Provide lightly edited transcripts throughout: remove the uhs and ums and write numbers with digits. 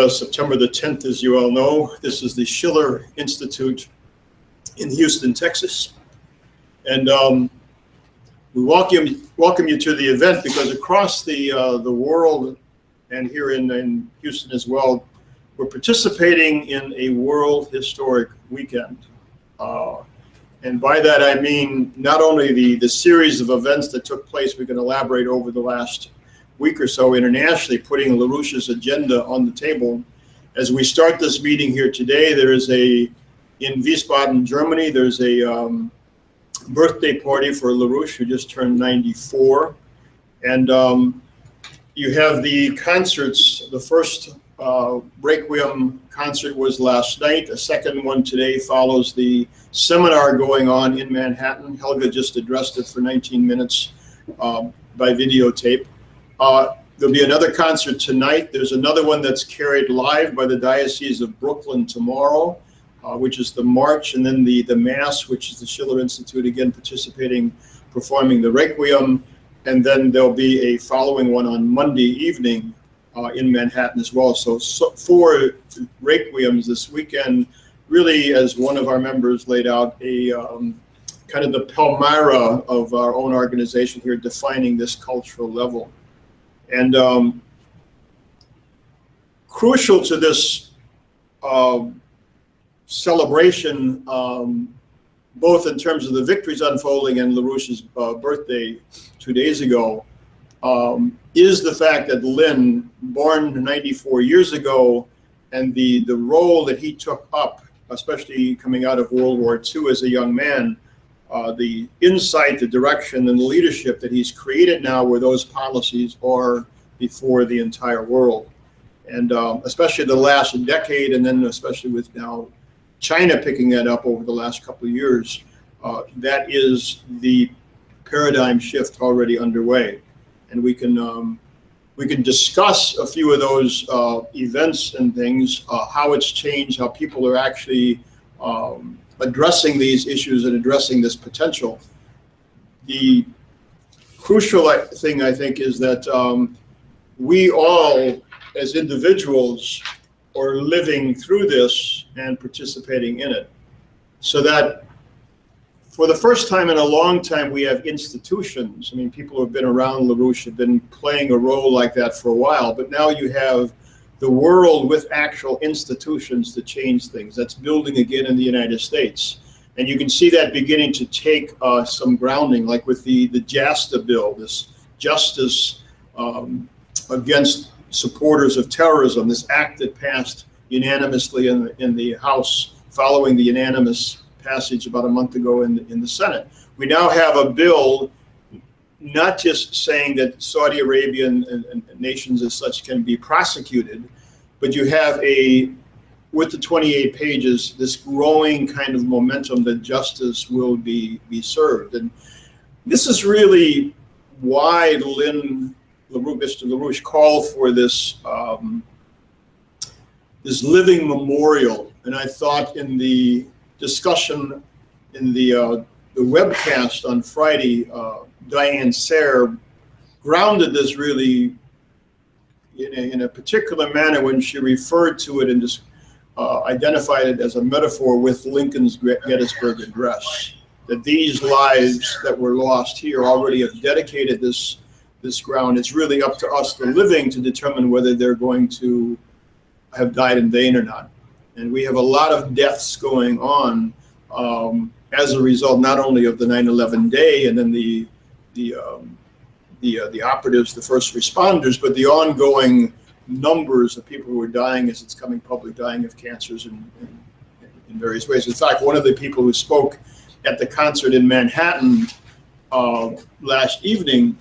September the 10th, as you all know. This is the Schiller Institute in Houston, Texas. And we welcome you to the event because across the world and here in Houston as well, we're participating in a World Historic Weekend. And by that I mean not only the series of events that took place, we can elaborate over the last week or so internationally, putting LaRouche's agenda on the table. As we start this meeting here today, there is in Wiesbaden, Germany, there's a birthday party for LaRouche, who just turned 94. And you have the concerts. The first Requiem concert was last night. A second one today follows the seminar going on in Manhattan. Helga just addressed it for 19 minutes by videotape. There'll be another concert tonight. There's another one that's carried live by the Diocese of Brooklyn tomorrow, which is the March, and then the Mass, which is the Schiller Institute, again participating, performing the Requiem. And then there'll be a following one on Monday evening in Manhattan as well. So 4 Requiems this weekend, really, as one of our members laid out, a kind of the Palmyra of our own organization here, defining this cultural level. And crucial to this celebration, both in terms of the victories unfolding and LaRouche's birthday 2 days ago, is the fact that Lynn, born 94 years ago, and the role that he took up, especially coming out of World War II as a young man, the insight, the direction, and the leadership that he's created now, where those policies are before the entire world. And especially the last decade, and then especially with now China picking that up over the last couple of years, that is the paradigm shift already underway. And we can discuss a few of those events and things, how it's changed, how people are actually addressing these issues and addressing this potential. The crucial thing, I think, is that we all, as individuals, are living through this and participating in it. So that for the first time in a long time, we have institutions. I mean, people who have been around LaRouche have been playing a role like that for a while, but now you have the world with actual institutions to change things. That's building again in the United States. And you can see that beginning to take some grounding, like with the JASTA bill, this Justice Against Supporters of Terrorism, this act that passed unanimously in the House following the unanimous passage about a month ago in the Senate. We now have a bill not just saying that Saudi Arabia and nations as such can be prosecuted, but you have with the 28 pages, this growing kind of momentum that justice will be served. And this is really why Mr. LaRouche called for this this living memorial. And I thought in the discussion in the webcast on Friday, Diane Sayre grounded this really in a particular manner when she referred to it and just identified it as a metaphor with Lincoln's Gettysburg Address. That these lives that were lost here already have dedicated this ground. It's really up to us, the living, to determine whether they're going to have died in vain or not. And we have a lot of deaths going on as a result, not only of the 9/11 day and then the operatives, the first responders, but the ongoing numbers of people who are dying as it's coming public, dying of cancers in various ways. In fact, one of the people who spoke at the concert in Manhattan last evening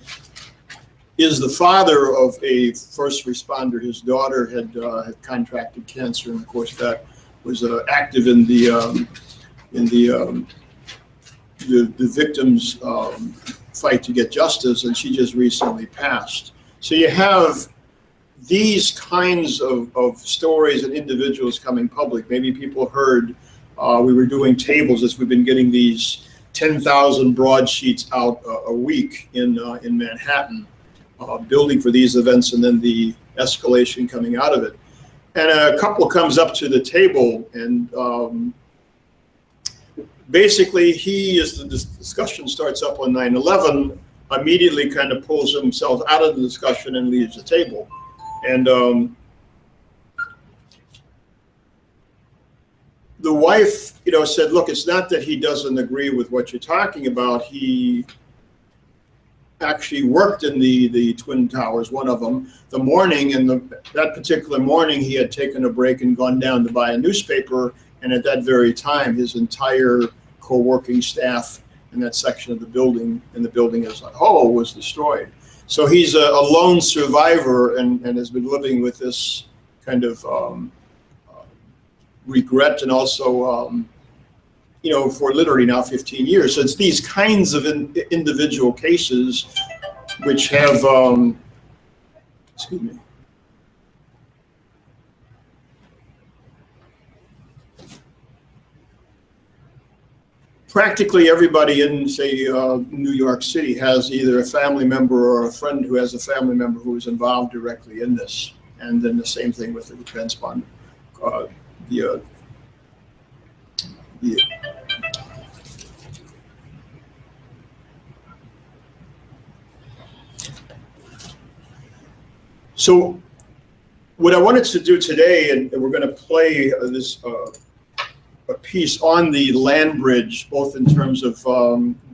is the father of a first responder. His daughter had contracted cancer, and of course that was active in the victims' fight to get justice, and she just recently passed. So you have these kinds of stories and individuals coming public. Maybe people heard we were doing tables as we've been getting these 10,000 broadsheets out a week in Manhattan, building for these events, and then the escalation coming out of it. and a couple comes up to the table, and basically he, as the discussion starts up on 9/11, immediately kind of pulls himself out of the discussion and leaves the table. And the wife, said, look, it's not that he doesn't agree with what you're talking about. He actually worked in the Twin Towers, one of them, the morning, and that particular morning he had taken a break and gone down to buy a newspaper, and at that very time his entire co-working staff in that section of the building, and the building as a whole, was destroyed. So he's a lone survivor, and has been living with this kind of regret, and also for literally now 15 years. So it's these kinds of individual cases which have, excuse me, practically everybody in, say, New York City has either a family member or a friend who has a family member who is involved directly in this. And then the same thing with the transponder. So what I wanted to do today, and we're going to play this a piece on the land bridge, both in terms of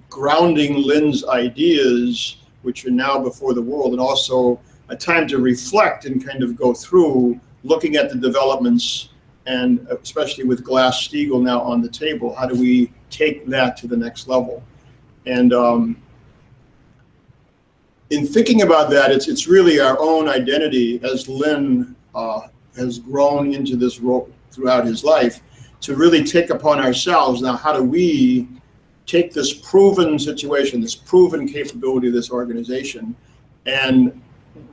grounding Lynn's ideas, which are now before the world, and also a time to reflect and kind of go through looking at the developments, and especially with Glass-Steagall now on the table, how do we take that to the next level? And in thinking about that, it's really our own identity as Lynn has grown into this role throughout his life, to really take upon ourselves now, how do we take this proven situation, this proven capability of this organization, and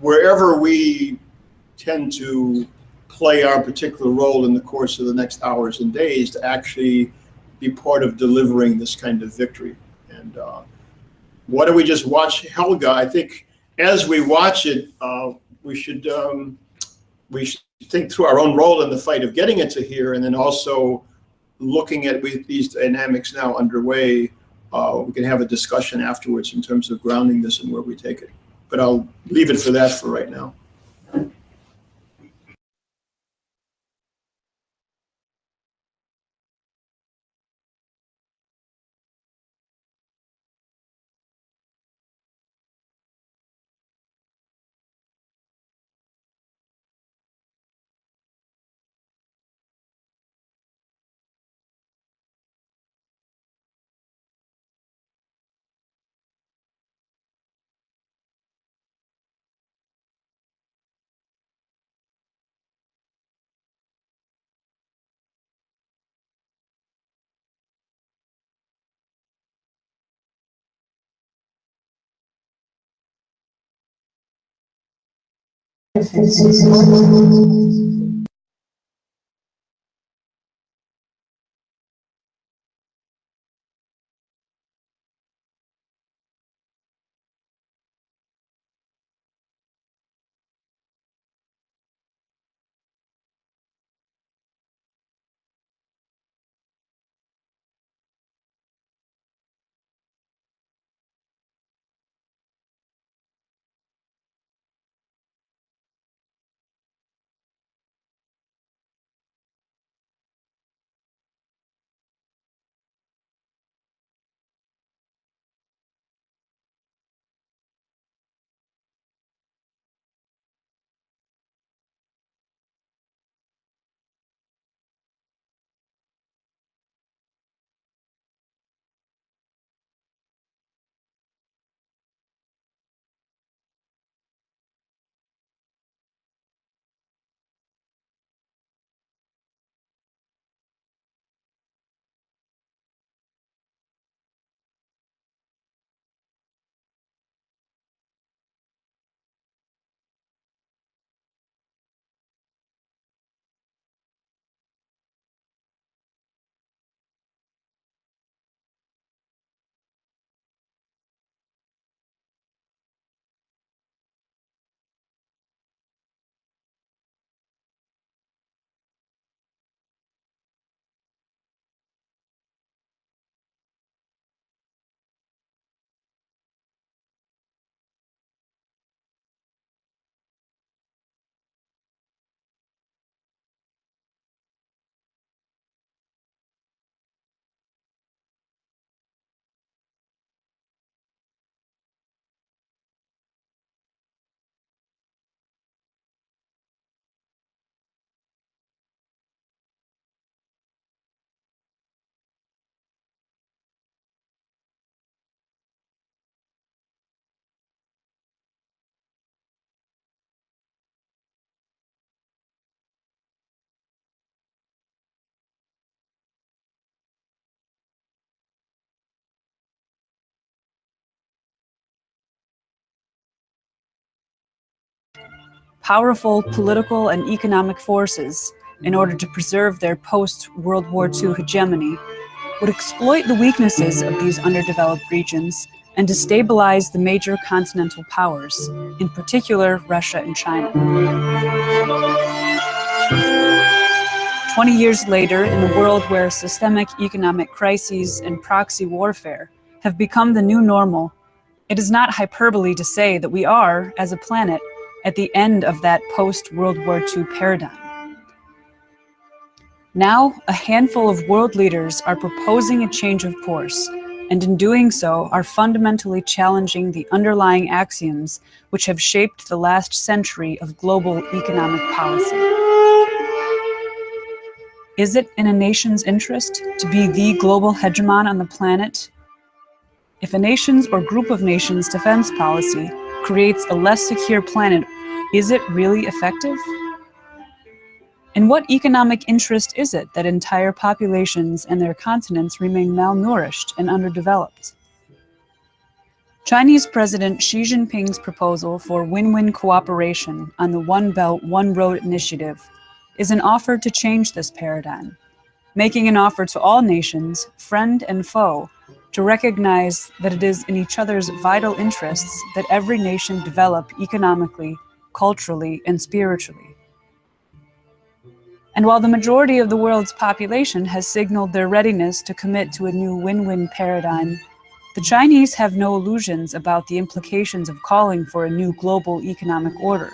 wherever we tend to play our particular role in the course of the next hours and days, to actually be part of delivering this kind of victory. And why don't we just watch Helga? I think as we watch it, we should think through our own role in the fight of getting it to here, and then also looking at with these dynamics now underway, we can have a discussion afterwards in terms of grounding this and where we take it. But I'll leave it for that for right now. powerful political and economic forces, in order to preserve their post-World War II hegemony, would exploit the weaknesses of these underdeveloped regions and destabilize the major continental powers, in particular Russia and China. 20 years later, in a world where systemic economic crises and proxy warfare have become the new normal, it is not hyperbole to say that we are, as a planet, at the end of that post-World War II paradigm. Now, a handful of world leaders are proposing a change of course, and in doing so are fundamentally challenging the underlying axioms which have shaped the last century of global economic policy. Is it in a nation's interest to be the global hegemon on the planet? If a nation's or group of nations' defense policy creates a less secure planet, is it really effective? In what economic interest is it that entire populations and their continents remain malnourished and underdeveloped? Chinese President Xi Jinping's proposal for win-win cooperation on the One Belt, One Road initiative is an offer to change this paradigm, making an offer to all nations, friend and foe, to recognize that it is in each other's vital interests that every nation develop economically, culturally, and spiritually. And while the majority of the world's population has signaled their readiness to commit to a new win-win paradigm, the Chinese have no illusions about the implications of calling for a new global economic order.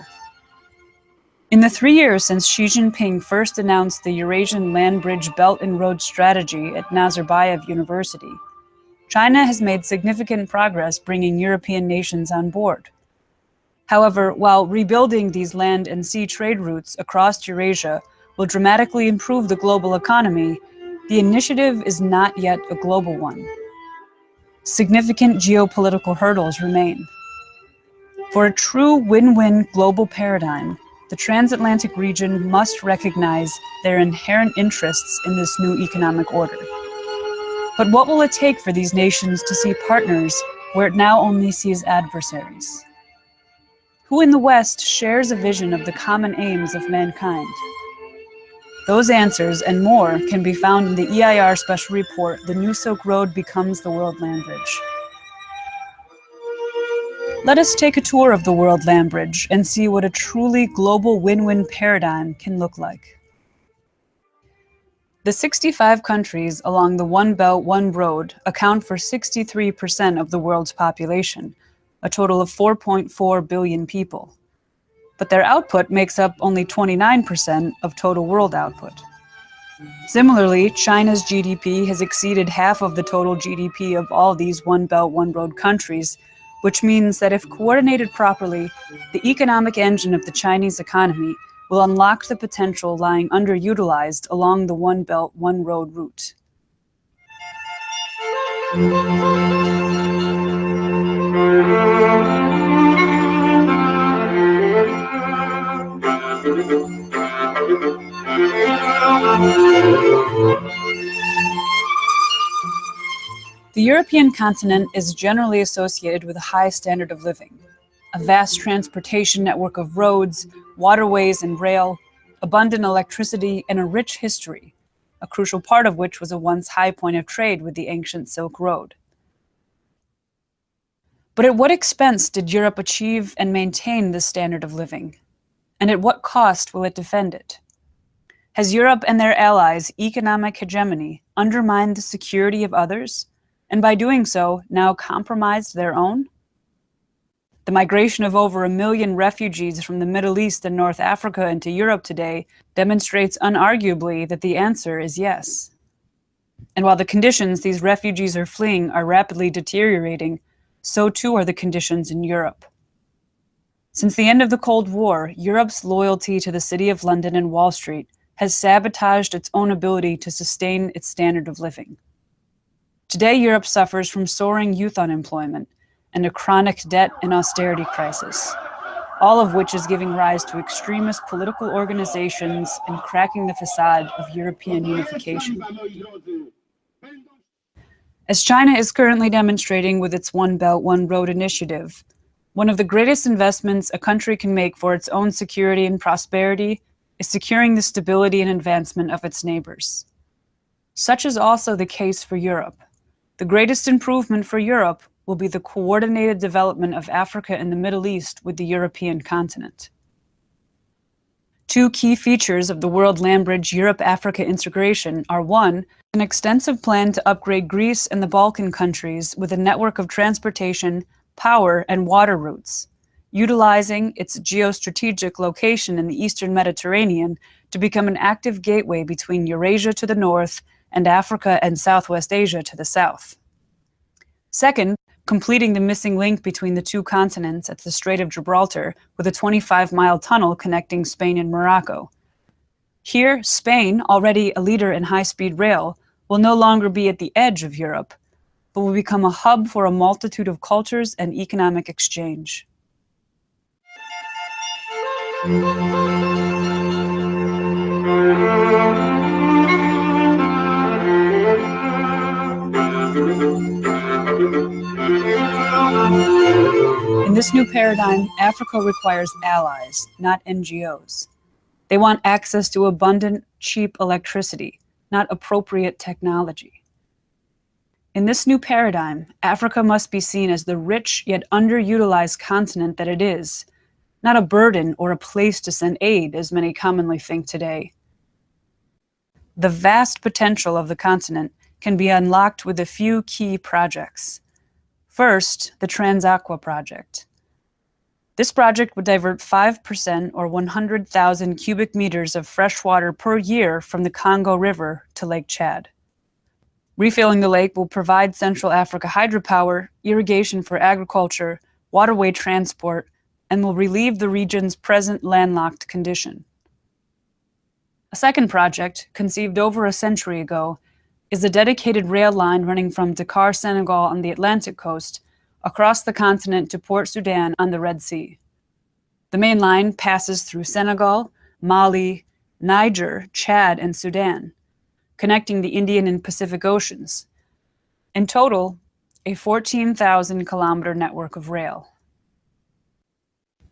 In the 3 years since Xi Jinping first announced the Eurasian Land Bridge Belt and Road Strategy at Nazarbayev University, China has made significant progress bringing European nations on board. However, while rebuilding these land and sea trade routes across Eurasia will dramatically improve the global economy, the initiative is not yet a global one. Significant geopolitical hurdles remain. For a true win-win global paradigm, the transatlantic region must recognize their inherent interests in this new economic order. But what will it take for these nations to see partners where it now only sees adversaries? Who in the West shares a vision of the common aims of mankind? Those answers and more can be found in the EIR Special Report, The New Silk Road Becomes the World Land Bridge. Let us take a tour of the World Land Bridge and see what a truly global win-win paradigm can look like. The 65 countries along the One Belt, One Road account for 63% of the world's population, a total of 4.4 billion people. But their output makes up only 29% of total world output. Similarly, China's GDP has exceeded half of the total GDP of all these One Belt, One Road countries, which means that if coordinated properly, the economic engine of the Chinese economy will unlock the potential lying underutilized along the One Belt, One Road route. The European continent is generally associated with a high standard of living, a vast transportation network of roads, waterways, and rail, abundant electricity, and a rich history, a crucial part of which was a once high point of trade with the ancient Silk Road. But at what expense did Europe achieve and maintain this standard of living? And at what cost will it defend it? Has Europe and their allies' economic hegemony undermined the security of others, and by doing so, now compromised their own? The migration of over 1 million refugees from the Middle East and North Africa into Europe today demonstrates unarguably that the answer is yes. And while the conditions these refugees are fleeing are rapidly deteriorating, so too are the conditions in Europe. Since the end of the Cold War, Europe's loyalty to the City of London and Wall Street has sabotaged its own ability to sustain its standard of living. Today, Europe suffers from soaring youth unemployment and a chronic debt and austerity crisis, all of which is giving rise to extremist political organizations and cracking the facade of European unification. As China is currently demonstrating with its One Belt, One Road initiative, One of the greatest investments a country can make for its own security and prosperity is securing the stability and advancement of its neighbors. Such is also the case for Europe. The greatest improvement for Europe will be the coordinated development of Africa and the Middle East with the European continent. Two key features of the World Land Bridge Europe-Africa integration are: one, an extensive plan to upgrade Greece and the Balkan countries with a network of transportation, power, and water routes, utilizing its geostrategic location in the Eastern Mediterranean to become an active gateway between Eurasia to the north and Africa and Southwest Asia to the south. Second, completing the missing link between the two continents at the Strait of Gibraltar with a 25-mile tunnel connecting Spain and Morocco. Here, Spain, already a leader in high-speed rail, will no longer be at the edge of Europe, but will become a hub for a multitude of cultures and economic exchange. In this new paradigm, Africa requires allies, not NGOs. They want access to abundant, cheap electricity, not appropriate technology. In this new paradigm, Africa must be seen as the rich yet underutilized continent that it is, not a burden or a place to send aid, as many commonly think today. The vast potential of the continent can be unlocked with a few key projects. First, the Transaqua project. This project would divert 5% or 100,000 cubic meters of fresh water per year from the Congo River to Lake Chad. Refilling the lake will provide Central Africa hydropower, irrigation for agriculture, waterway transport, and will relieve the region's present landlocked condition. A second project, conceived over a century ago, is a dedicated rail line running from Dakar, Senegal on the Atlantic coast, across the continent to Port Sudan on the Red Sea. The main line passes through Senegal, Mali, Niger, Chad, and Sudan, connecting the Indian and Pacific Oceans. In total, a 14,000-kilometer network of rail.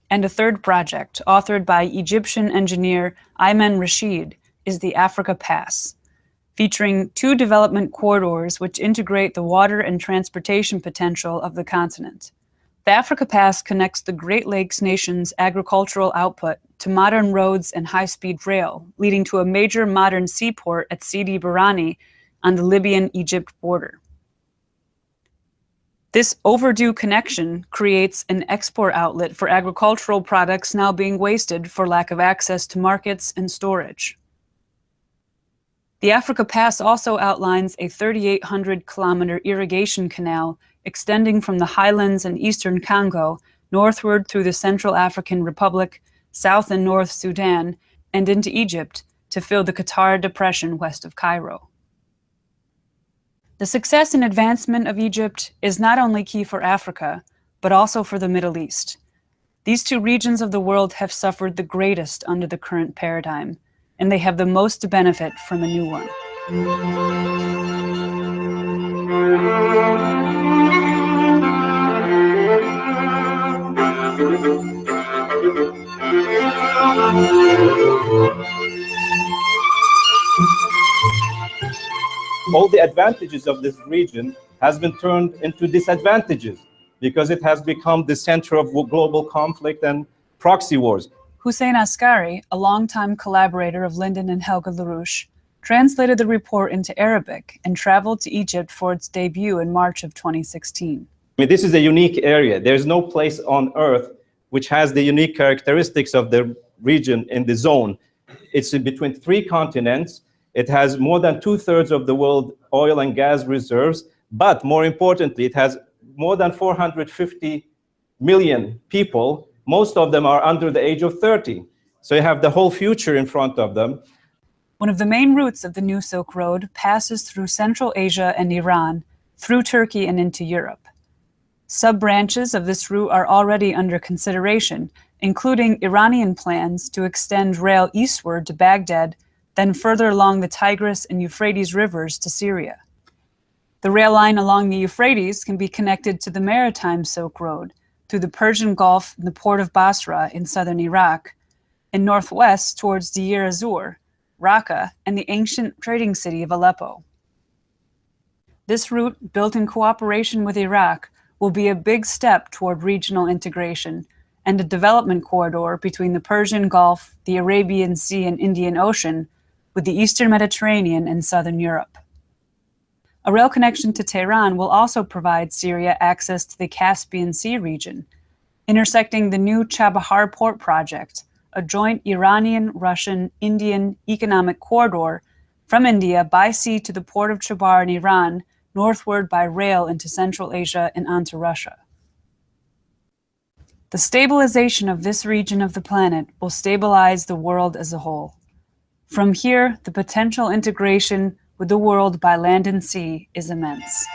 And a third project, authored by Egyptian engineer Ayman Rashid, is the Africa Pass, featuring two development corridors which integrate the water and transportation potential of the continent. The Africa Pass connects the Great Lakes nation's agricultural output to modern roads and high-speed rail, leading to a major modern seaport at Sidi Barrani on the Libyan-Egypt border. This overdue connection creates an export outlet for agricultural products now being wasted for lack of access to markets and storage. The Africa Pass also outlines a 3,800-kilometer irrigation canal extending from the highlands in eastern Congo northward through the Central African Republic, South and North Sudan, and into Egypt to fill the Qatar Depression west of Cairo. The success and advancement of Egypt is not only key for Africa, but also for the Middle East. These two regions of the world have suffered the greatest under the current paradigm, and they have the most to benefit from a new one. All the advantages of this region has been turned into disadvantages because it has become the center of global conflict and proxy wars. Hussein Askari, a longtime collaborator of Lyndon and Helga LaRouche, translated the report into Arabic and traveled to Egypt for its debut in March of 2016. I mean, this is a unique area. There's no place on Earth which has the unique characteristics of the region in the zone. It's in between three continents. It has more than 2/3 of the world oil and gas reserves, but more importantly, it has more than 450 million people. Most of them are under the age of 30. So you have the whole future in front of them. One of the main routes of the New Silk Road passes through Central Asia and Iran, through Turkey and into Europe. Sub-branches of this route are already under consideration, including Iranian plans to extend rail eastward to Baghdad, then further along the Tigris and Euphrates rivers to Syria. The rail line along the Euphrates can be connected to the maritime Silk Road, through the Persian Gulf and the port of Basra in southern Iraq, and northwest towards Deir ez-Zor, Raqqa, and the ancient trading city of Aleppo. This route, built in cooperation with Iraq, will be a big step toward regional integration and a development corridor between the Persian Gulf, the Arabian Sea, and Indian Ocean, with the Eastern Mediterranean and southern Europe. A rail connection to Tehran will also provide Syria access to the Caspian Sea region, intersecting the new Chabahar Port project, a joint Iranian, Russian, Indian economic corridor from India by sea to the port of Chabar in Iran, northward by rail into Central Asia and onto Russia. The stabilization of this region of the planet will stabilize the world as a whole. From here, the potential integration with the world by land and sea is immense.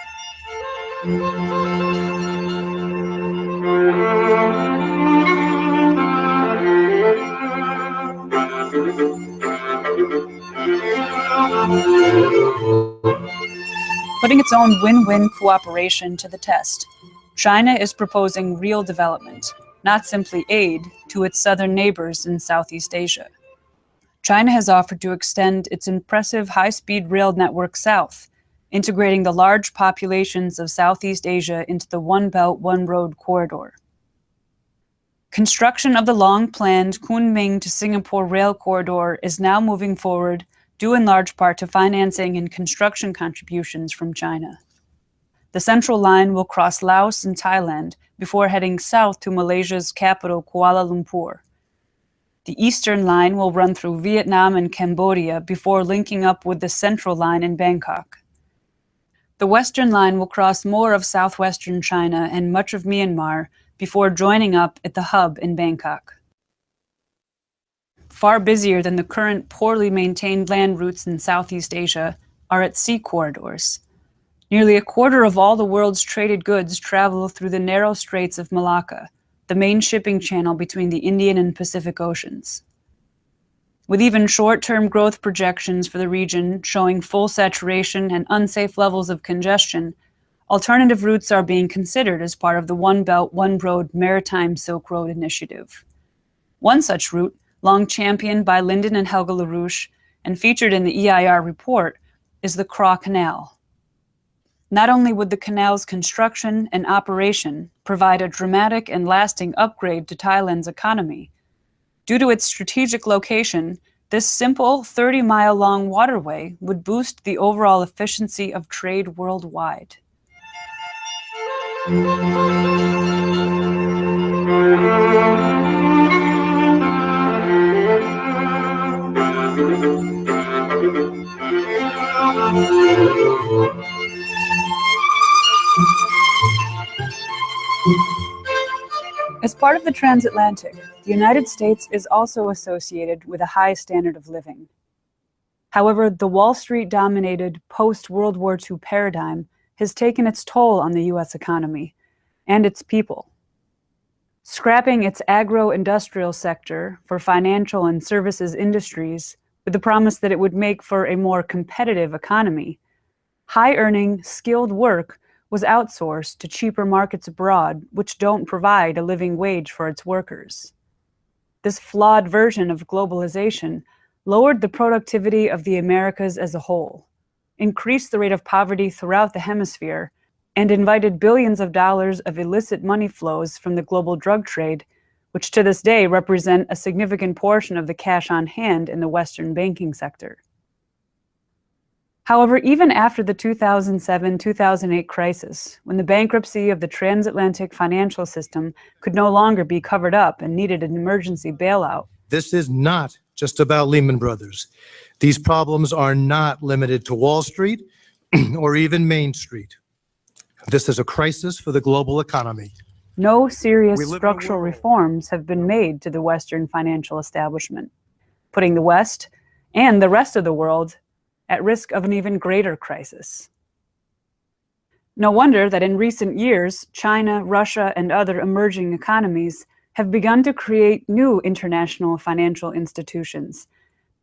Putting its own win-win cooperation to the test, China is proposing real development, not simply aid, to its southern neighbors in Southeast Asia. China has offered to extend its impressive high-speed rail network south, integrating the large populations of Southeast Asia into the One Belt, One Road corridor. Construction of the long-planned Kunming to Singapore rail corridor is now moving forward, due in large part to financing and construction contributions from China. The Central Line will cross Laos and Thailand before heading south to Malaysia's capital, Kuala Lumpur. The Eastern Line will run through Vietnam and Cambodia before linking up with the Central Line in Bangkok. The Western Line will cross more of southwestern China and much of Myanmar before joining up at the hub in Bangkok. Far busier than the current poorly maintained land routes in Southeast Asia are its sea corridors. Nearly a quarter of all the world's traded goods travel through the narrow Straits of Malacca, the main shipping channel between the Indian and Pacific Oceans. With even short-term growth projections for the region showing full saturation and unsafe levels of congestion, alternative routes are being considered as part of the One Belt, One Road Maritime Silk Road initiative. One such route, long championed by Lyndon and Helga LaRouche and featured in the EIR report, is the Craw Canal. Not only would the canal's construction and operation provide a dramatic and lasting upgrade to Thailand's economy, due to its strategic location, this simple 30-mile-long waterway would boost the overall efficiency of trade worldwide. As part of the transatlantic, the United States is also associated with a high standard of living. However, the Wall Street-dominated post-World War II paradigm has taken its toll on the U.S. economy and its people. Scrapping its agro-industrial sector for financial and services industries with the promise that it would make for a more competitive economy, high-earning, skilled work was outsourced to cheaper markets abroad, which don't provide a living wage for its workers. This flawed version of globalization lowered the productivity of the Americas as a whole, increased the rate of poverty throughout the hemisphere, and invited billions of dollars of illicit money flows from the global drug trade, which to this day represent a significant portion of the cash on hand in the Western banking sector. However, even after the 2007-2008 crisis, when the bankruptcy of the transatlantic financial system could no longer be covered up and needed an emergency bailout. This is not just about Lehman Brothers. These problems are not limited to Wall Street or even Main Street. This is a crisis for the global economy. No serious structural reforms have been made to the Western financial establishment, putting the West and the rest of the world at risk of an even greater crisis. No wonder that in recent years, China, Russia, and other emerging economies have begun to create new international financial institutions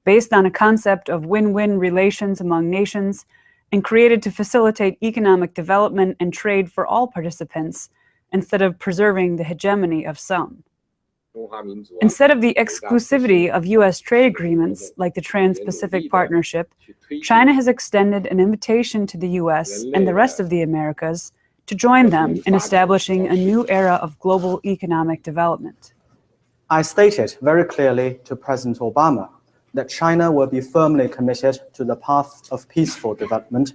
based on a concept of win-win relations among nations and created to facilitate economic development and trade for all participants instead of preserving the hegemony of some. Instead of the exclusivity of U.S. trade agreements like the Trans-Pacific Partnership, China has extended an invitation to the U.S. and the rest of the Americas to join them in establishing a new era of global economic development. I stated very clearly to President Obama that China will be firmly committed to the path of peaceful development,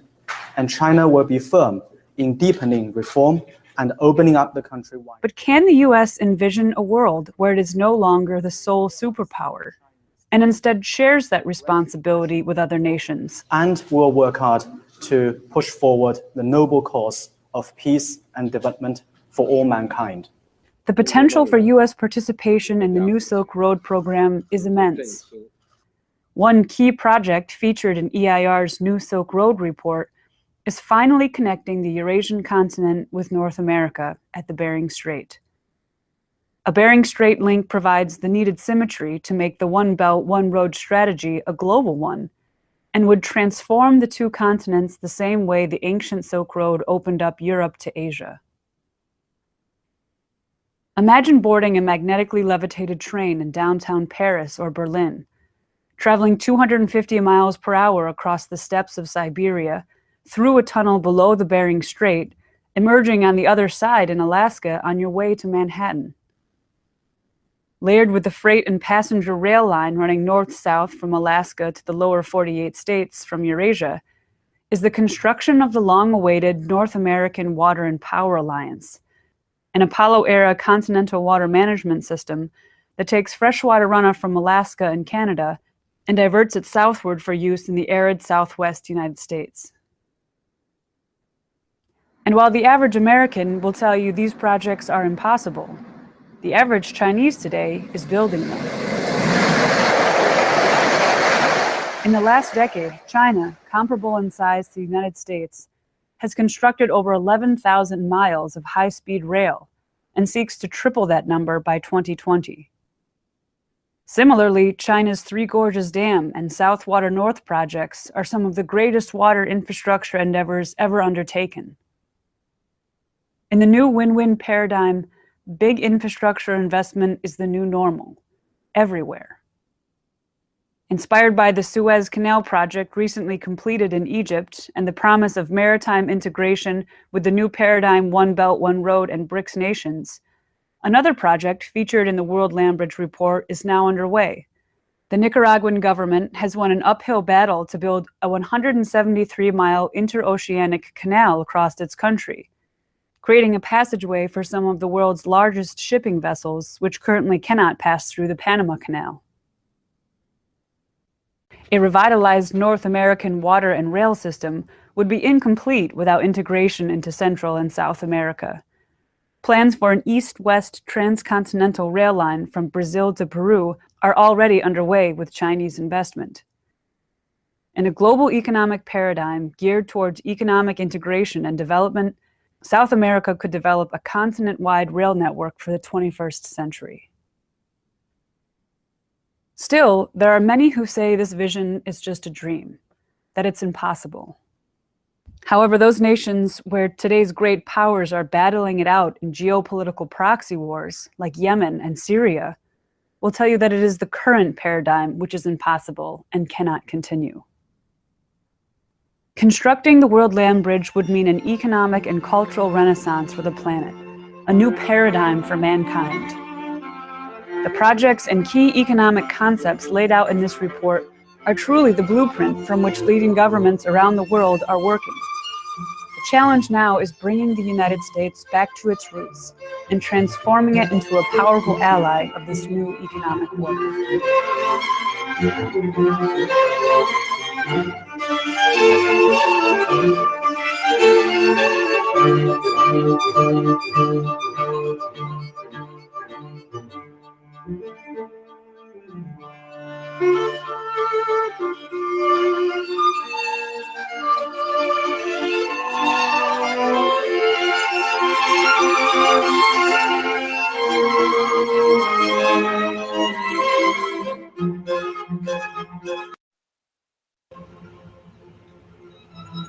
and China will be firm in deepening reform and opening up the country wide. But can the U.S. envision a world where it is no longer the sole superpower, and instead shares that responsibility with other nations? And will work hard to push forward the noble cause of peace and development for all mankind. The potential for U.S. participation in the New Silk Road program is immense. One key project featured in EIR's New Silk Road report is finally connecting the Eurasian continent with North America at the Bering Strait. A Bering Strait link provides the needed symmetry to make the One Belt, One Road strategy a global one, and would transform the two continents the same way the ancient Silk Road opened up Europe to Asia. Imagine boarding a magnetically levitated train in downtown Paris or Berlin, traveling 250 miles per hour across the steppes of Siberia, through a tunnel below the Bering Strait, emerging on the other side in Alaska on your way to Manhattan. Layered with the freight and passenger rail line running north-south from Alaska to the lower 48 states from Eurasia, is the construction of the long-awaited North American Water and Power Alliance, an Apollo-era continental water management system that takes freshwater runoff from Alaska and Canada and diverts it southward for use in the arid southwest United States. And while the average American will tell you these projects are impossible, the average Chinese today is building them. In the last decade, China, comparable in size to the United States, has constructed over 11,000 miles of high-speed rail and seeks to triple that number by 2020. Similarly, China's Three Gorges Dam and South Water North projects are some of the greatest water infrastructure endeavors ever undertaken. In the new win-win paradigm, big infrastructure investment is the new normal, everywhere. Inspired by the Suez Canal project recently completed in Egypt and the promise of maritime integration with the new paradigm One Belt, One Road and BRICS nations, another project featured in the World Land Bridge Report is now underway. The Nicaraguan government has won an uphill battle to build a 173-mile interoceanic canal across its country, creating a passageway for some of the world's largest shipping vessels, which currently cannot pass through the Panama Canal. A revitalized North American water and rail system would be incomplete without integration into Central and South America. Plans for an east-west transcontinental rail line from Brazil to Peru are already underway with Chinese investment. In a global economic paradigm geared towards economic integration and development, South America could develop a continent-wide rail network for the 21st century. Still, there are many who say this vision is just a dream, that it's impossible. However, those nations where today's great powers are battling it out in geopolitical proxy wars, like Yemen and Syria, will tell you that it is the current paradigm which is impossible and cannot continue. Constructing the World Land Bridge would mean an economic and cultural renaissance for the planet, a new paradigm for mankind. The projects and key economic concepts laid out in this report are truly the blueprint from which leading governments around the world are working. The challenge now is bringing the United States back to its roots and transforming it into a powerful ally of this new economic order.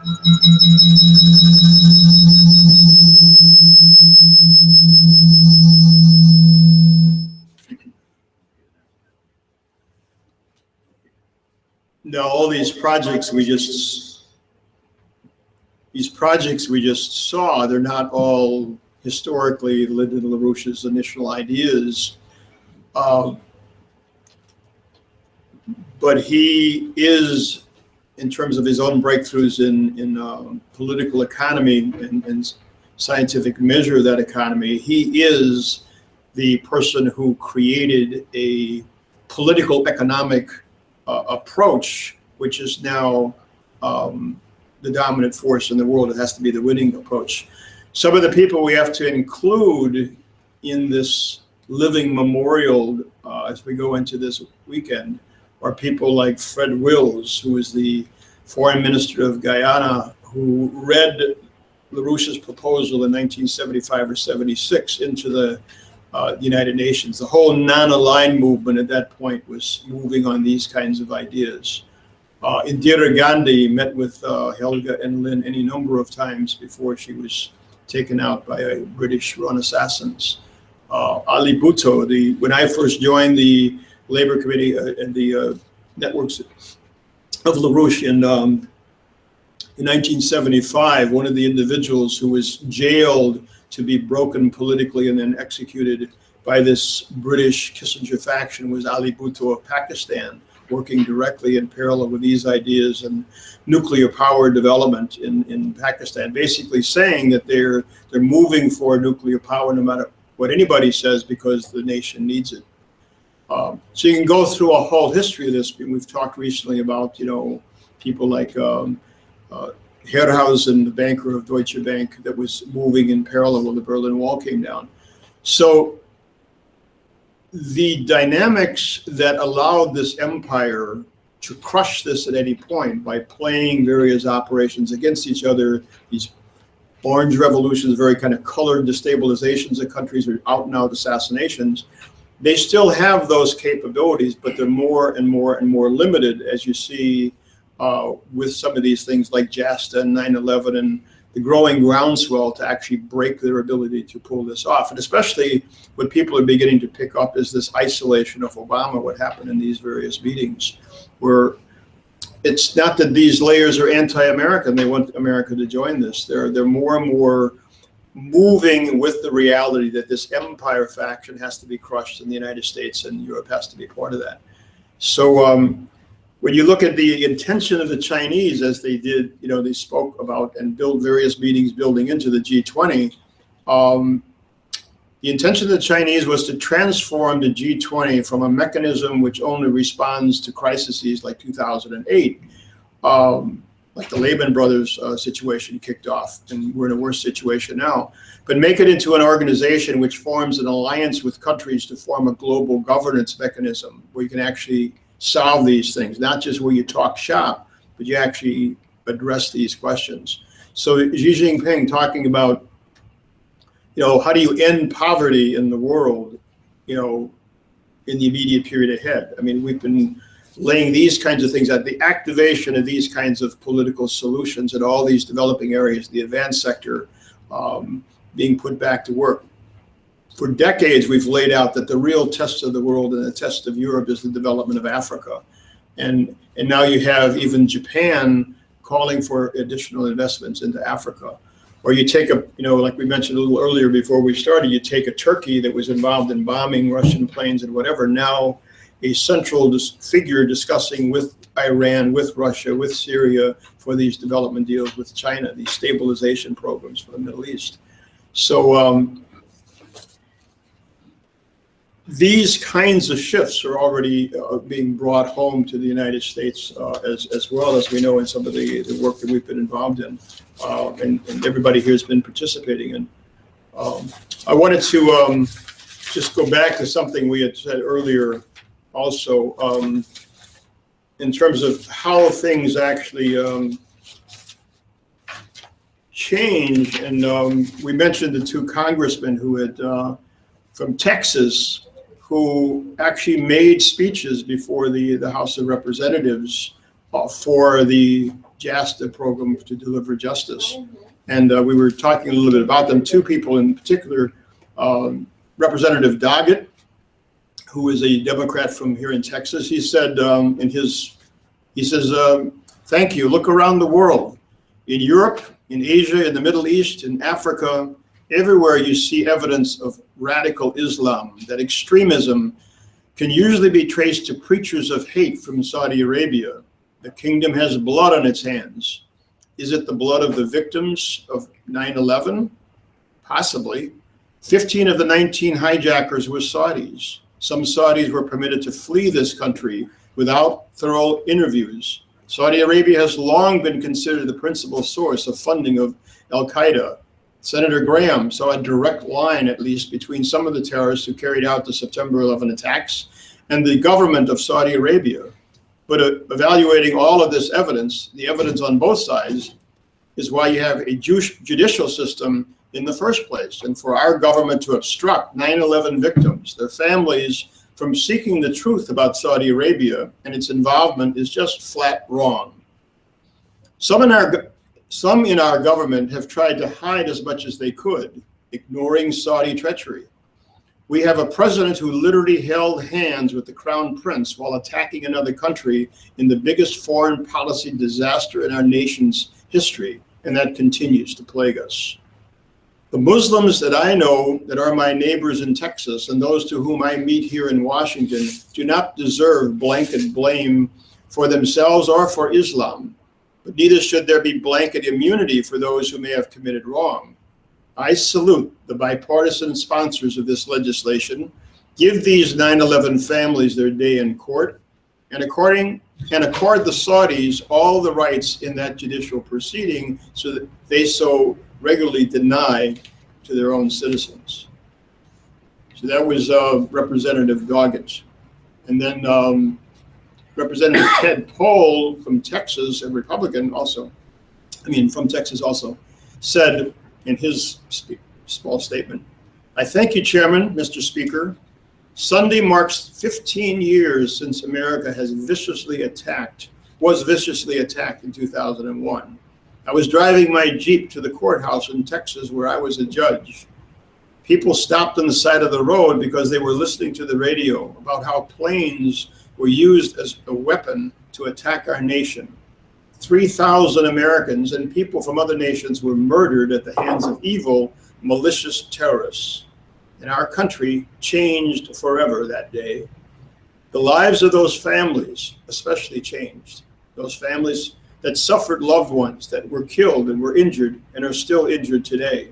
Now, all these projects we just saw, they're not all historically Lyndon LaRouche's initial ideas. But he is, in terms of his own breakthroughs in political economy and scientific measure of that economy, he is the person who created a political economic approach, which is now the dominant force in the world. It has to be the winning approach. Some of the people we have to include in this living memorial as we go into this weekend are people like Fred Wills, who is the foreign minister of Guyana, who read LaRouche's proposal in 1975 or 76 into the United Nations. The whole non-aligned movement at that point was moving on these kinds of ideas. Indira Gandhi met with Helga and Lynn any number of times before she was taken out by British-run assassins. Ali Bhutto, when I first joined the Labor Committee and the networks of LaRouche in 1975, one of the individuals who was jailed to be broken politically and then executed by this British Kissinger faction was Ali Bhutto of Pakistan, working directly in parallel with these ideas and nuclear power development in Pakistan, basically saying that they're moving for nuclear power no matter what anybody says because the nation needs it. So you can go through a whole history of this. We've talked recently about, people like Herrhausen, the banker of Deutsche Bank, that was moving in parallel when the Berlin Wall came down. So the dynamics that allowed this empire to crush this at any point by playing various operations against each other, these orange revolutions, very kind of colored destabilizations of countries or out and out assassinations, they still have those capabilities, but they're more and more and more limited, as you see with some of these things like JASTA and 9/11 and the growing groundswell to actually break their ability to pull this off. And especially what people are beginning to pick up is this isolation of Obama, what happened in these various meetings, where it's not that these layers are anti-American, they want America to join this. They're more and more moving with the reality that this empire faction has to be crushed, and the United States and Europe has to be part of that. So when you look at the intention of the Chinese, as they did, they spoke about and built various meetings building into the G20. The intention of the Chinese was to transform the G20 from a mechanism which only responds to crises like 2008, like the Lehman Brothers situation kicked off, and we're in a worse situation now, but make it into an organization which forms an alliance with countries to form a global governance mechanism where you can actually solve these things, not just where you talk shop, but you actually address these questions. So Xi Jinping talking about, how do you end poverty in the world, in the immediate period ahead? I mean, we've been laying these kinds of things out, the activation of these kinds of political solutions in all these developing areas, the advanced sector being put back to work. For decades, we've laid out that the real test of the world and the test of Europe is the development of Africa. And now you have even Japan calling for additional investments into Africa. Or you take like we mentioned a little earlier before we started, you take a Turkey that was involved in bombing Russian planes and whatever, now a central figure discussing with Iran, with Russia, with Syria for these development deals with China, these stabilization programs for the Middle East. So these kinds of shifts are already being brought home to the United States as well, as we know in some of the work that we've been involved in, and everybody here has been participating in. I wanted to just go back to something we had said earlier also, in terms of how things actually change. And we mentioned the two congressmen who had, from Texas, who actually made speeches before the House of Representatives for the JASTA program to deliver justice. And we were talking a little bit about them. Two people in particular, Representative Doggett, who is a Democrat from here in Texas, he said he says, thank you, look around the world. In Europe, in Asia, in the Middle East, in Africa, everywhere you see evidence of radical Islam, that extremism can usually be traced to preachers of hate from Saudi Arabia. The kingdom has blood on its hands. Is it the blood of the victims of 9/11? Possibly. 15 of the 19 hijackers were Saudis. Some Saudis were permitted to flee this country without thorough interviews. Saudi Arabia has long been considered the principal source of funding of Al-Qaeda. Senator Graham saw a direct line, at least, between some of the terrorists who carried out the September 11 attacks and the government of Saudi Arabia. But evaluating all of this evidence, the evidence on both sides, is why you have a judicial system in the first place. And for our government to obstruct 9/11 victims, their families, from seeking the truth about Saudi Arabia and its involvement is just flat wrong. Some in our government have tried to hide as much as they could, ignoring Saudi treachery. We have a president who literally held hands with the crown prince while attacking another country in the biggest foreign policy disaster in our nation's history, and that continues to plague us. The Muslims that I know that are my neighbors in Texas and those to whom I meet here in Washington do not deserve blanket blame for themselves or for Islam, but neither should there be blanket immunity for those who may have committed wrong. I salute the bipartisan sponsors of this legislation, give these 9/11 families their day in court, and accord the Saudis all the rights in that judicial proceeding so that they so regularly deny to their own citizens. So that was Representative Doggett. And then Representative Ted Pohl from Texas, a Republican also, from Texas also, said in his small statement, I thank you, Chairman, Mr. Speaker. Sunday marks 15 years since America was viciously attacked in 2001. I was driving my Jeep to the courthouse in Texas where I was a judge. People stopped on the side of the road because they were listening to the radio about how planes were used as a weapon to attack our nation. 3,000 Americans and people from other nations were murdered at the hands of evil, malicious terrorists. And our country changed forever that day. The lives of those families especially changed. Those families that suffered loved ones that were killed and were injured and are still injured today.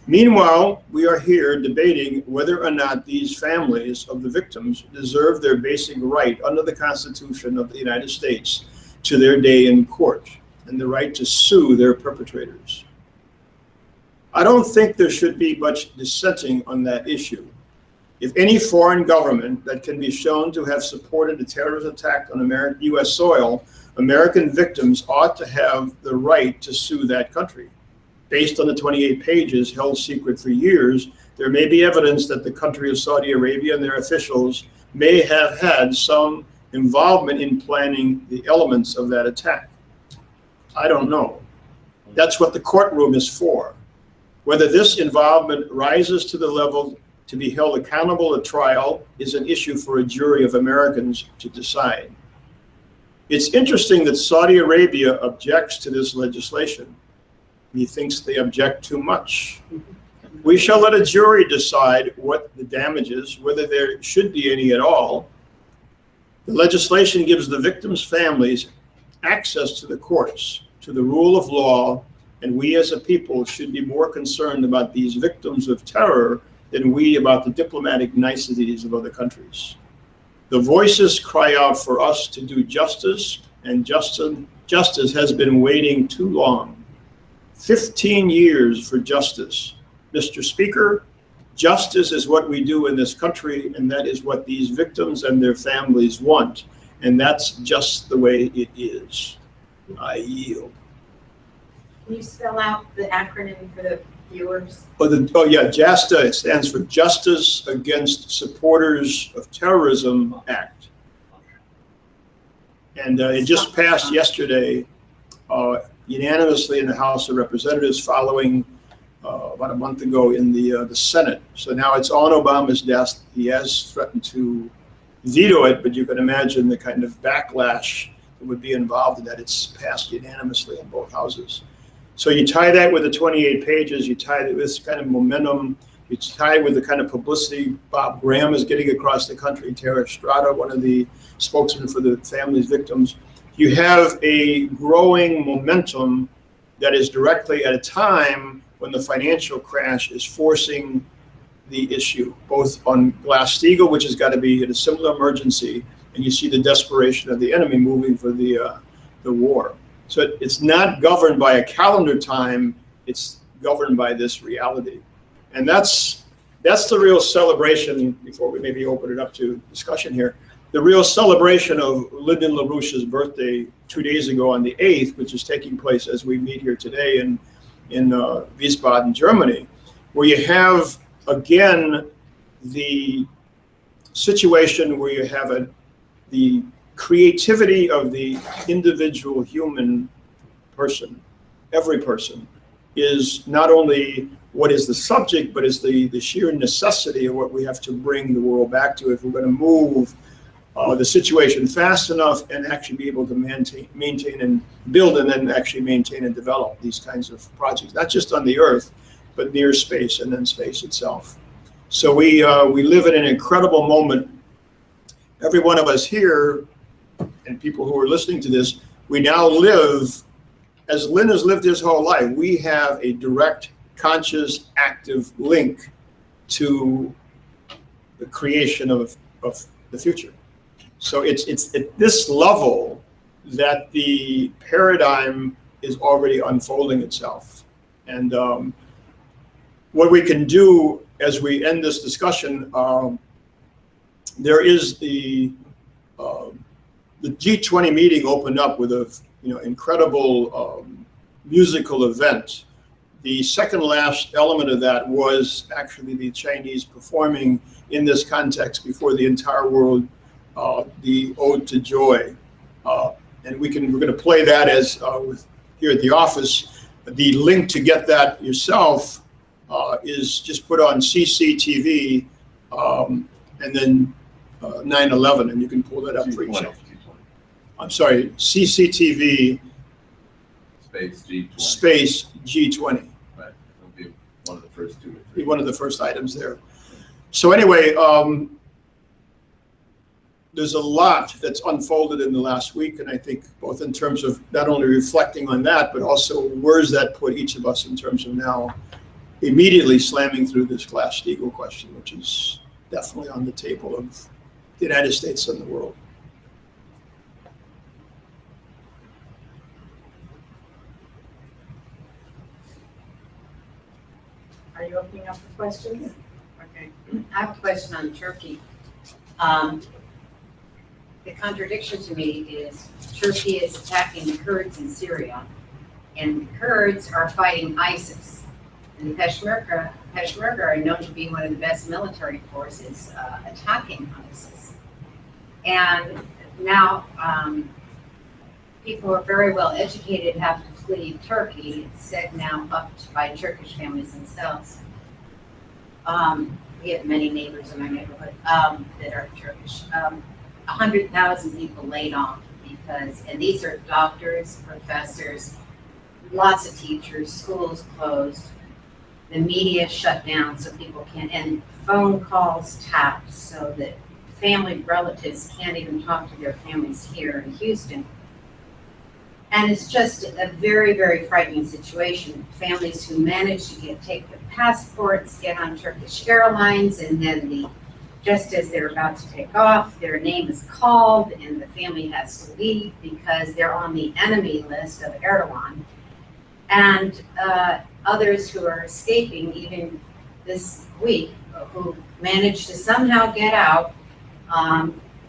Meanwhile, we are here debating whether or not these families of the victims deserve their basic right under the Constitution of the United States to their day in court and the right to sue their perpetrators. I don't think there should be much dissenting on that issue. If any foreign government that can be shown to have supported a terrorist attack on U.S. soil, American victims ought to have the right to sue that country. Based on the 28 pages held secret for years, there may be evidence that the country of Saudi Arabia and their officials may have had some involvement in planning the elements of that attack. I don't know. That's what the courtroom is for. Whether this involvement rises to the level to be held accountable at trial is an issue for a jury of Americans to decide. It's interesting that Saudi Arabia objects to this legislation. He thinks they object too much. We shall let a jury decide what the damage is, whether there should be any at all. The legislation gives the victims' families access to the courts, to the rule of law, and we as a people should be more concerned about these victims of terror than we about the diplomatic niceties of other countries. The voices cry out for us to do justice, and justice has been waiting too long. 15 years for justice. Mr. Speaker, justice is what we do in this country, and that is what these victims and their families want. And that's just the way it is. I yield. Can you spell out the acronym for the viewers? Yeah, JASTA, it stands for Justice Against Supporters of Terrorism Act. And it just passed yesterday unanimously in the House of Representatives, following about a month ago in the Senate. So now it's on Obama's desk. He has threatened to veto it, but you can imagine the kind of backlash that would be involved in that. It's passed unanimously in both houses. So you tie that with the 28 pages, you tie it with this kind of momentum, you tie it with the kind of publicity Bob Graham is getting across the country, Tara Estrada, one of the spokesmen for the families victims. You have a growing momentum that is directly at a time when the financial crash is forcing the issue, both on Glass-Steagall, which has got to be in a similar emergency, and you see the desperation of the enemy moving for the war. So it's not governed by a calendar time, it's governed by this reality. And that's the real celebration, before we maybe open it up to discussion here, the real celebration of Lyndon LaRouche's birthday 2 days ago on the 8th, which is taking place as we meet here today in Wiesbaden, Germany, where you have, again, the situation where you have the creativity of the individual human person, every person, is not only what is the subject, but is the sheer necessity of what we have to bring the world back to if we're going to move the situation fast enough and actually be able to maintain and build and then actually maintain and develop these kinds of projects, not just on the Earth, but near space and then space itself. So we live in an incredible moment. Every one of us here and people who are listening to this, we now live, as Lynn has lived his whole life, we have a direct, conscious, active link to the creation of the future. So it's at this level that the paradigm is already unfolding itself. And what we can do as we end this discussion, there is the G20 meeting opened up with a incredible musical event. The second last element of that was actually the Chinese performing in this context before the entire world the Ode to Joy, and we're going to play that as here at the office. The link to get that yourself is just put on CCTV and then 9/11, and you can pull that up for yourself. I'm sorry, CCTV space G20. Right, it'll be one of the first two. Be one of the first items there. So anyway, there's a lot that's unfolded in the last week, and I think both in terms of not only reflecting on that, but also where does that put each of us in terms of now immediately slamming through this Glass-Steagall question, which is definitely on the table of the United States and the world. Are you opening up for questions? Okay. I have a question on Turkey. The contradiction to me is Turkey is attacking the Kurds in Syria, and the Kurds are fighting ISIS. And the Peshmerga are known to be one of the best military forces attacking ISIS. And now people who are very well educated have to flee Turkey. It's said now up by Turkish families themselves. We have many neighbors in my neighborhood that are Turkish. 100,000 people laid off because, and these are doctors, professors, lots of teachers, schools closed, the media shut down so people can't, and phone calls tapped so that family relatives can't even talk to their families here in Houston. And it's just a very, very frightening situation. Families who manage to take their passports, get on Turkish Airlines, and then just as they're about to take off, their name is called and the family has to leave because they're on the enemy list of Erdogan. And others who are escaping, even this week, who managed to somehow get out.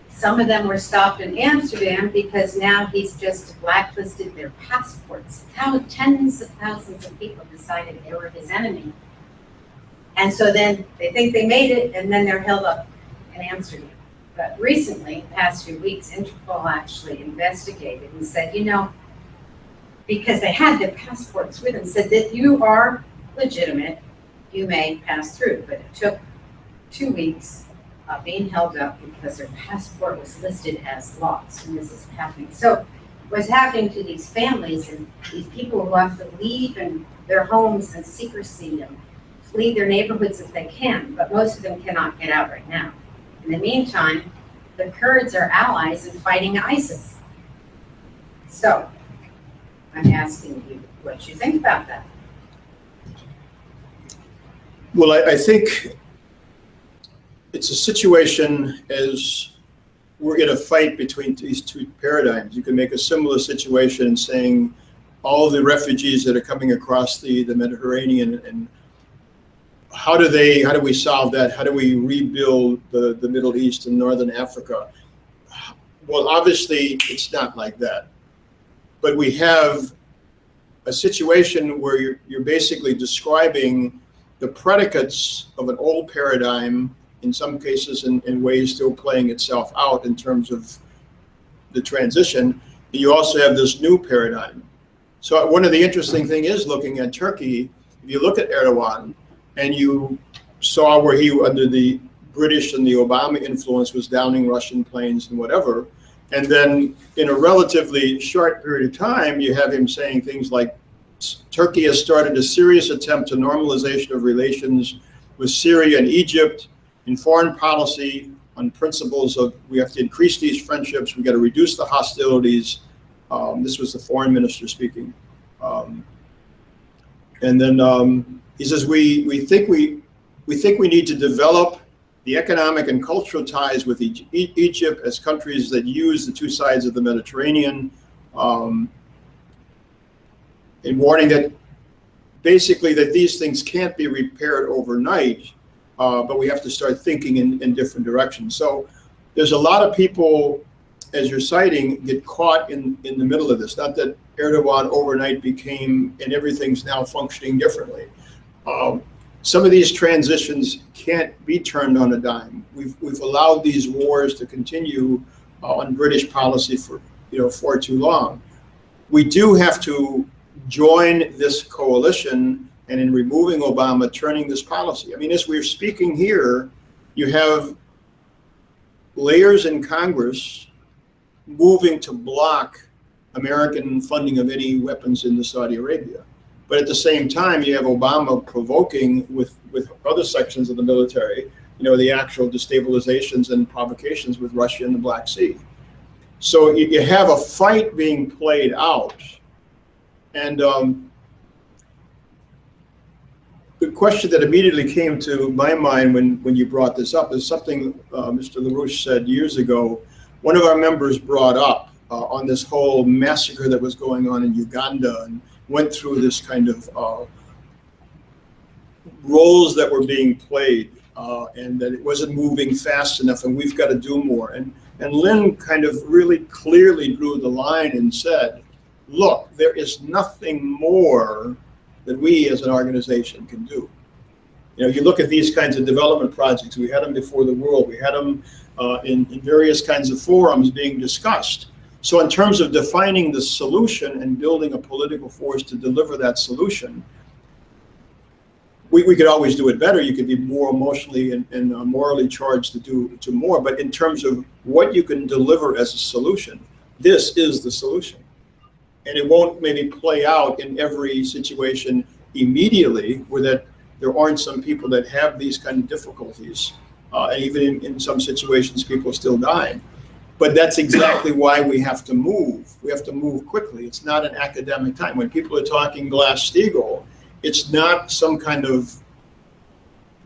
Some of them were stopped in Amsterdam because now he's just blacklisted their passports. How tens of thousands of people decided they were his enemy. And so then they think they made it, and then they're held up in Amsterdam. But recently, the past few weeks, Interpol actually investigated and said, because they had their passports with them, said that you are legitimate, you may pass through. But it took 2 weeks of being held up because their passport was listed as lost, and this is happening. So what's happening to these families and these people who have to leave and their homes in secrecy and flee their neighborhoods if they can, but most of them cannot get out right now. In the meantime, the Kurds are allies in fighting ISIS. So I'm asking you what you think about that. Well, I think it's a situation as we're in a fight between these two paradigms. You can make a similar situation in saying all the refugees that are coming across the Mediterranean, and how do we solve that? How do we rebuild the Middle East and Northern Africa? Well, obviously it's not like that, but we have a situation where you're basically describing the predicates of an old paradigm, in some cases in ways still playing itself out in terms of the transition. You also have this new paradigm. So one of the interesting things is looking at Turkey. If you look at Erdogan, and you saw where he, under the British and the Obama influence, was downing Russian planes and whatever, and then in a relatively short period of time, you have him saying things like, Turkey has started a serious attempt to normalization of relations with Syria and Egypt in foreign policy on principles of we have to increase these friendships, we got to reduce the hostilities. This was the foreign minister speaking. And then he says, we think we need to develop the economic and cultural ties with Egypt as countries that use the two sides of the Mediterranean, in warning that basically that these things can't be repaired overnight, but we have to start thinking in different directions. So there's a lot of people, as you're citing, get caught in the middle of this. Not that Erdogan overnight became, and everything's now functioning differently. Some of these transitions can't be turned on a dime. We've allowed these wars to continue on British policy for far too long. We do have to join this coalition, and in removing Obama, turning this policy. I mean, as we're speaking here, you have layers in Congress moving to block American funding of any weapons into Saudi Arabia. But at the same time, you have Obama provoking with other sections of the military, the actual destabilizations and provocations with Russia in the Black Sea. So you have a fight being played out. And the question that immediately came to my mind when you brought this up is something Mr. LaRouche said years ago. One of our members brought up on this whole massacre that was going on in Uganda, and went through this kind of roles that were being played, and that it wasn't moving fast enough, and we've got to do more. And Lynn kind of really clearly drew the line and said, look, there is nothing more that we as an organization can do. You look at these kinds of development projects, we had them before the world, we had them in various kinds of forums being discussed. So in terms of defining the solution and building a political force to deliver that solution, we could always do it better. You could be more emotionally and morally charged to do more. But in terms of what you can deliver as a solution, this is the solution. And it won't maybe play out in every situation immediately, where that there aren't some people that have these kind of difficulties. And even in some situations, people are still dying. But that's exactly why we have to move. We have to move quickly. It's not an academic time. When people are talking Glass-Steagall, it's not some kind of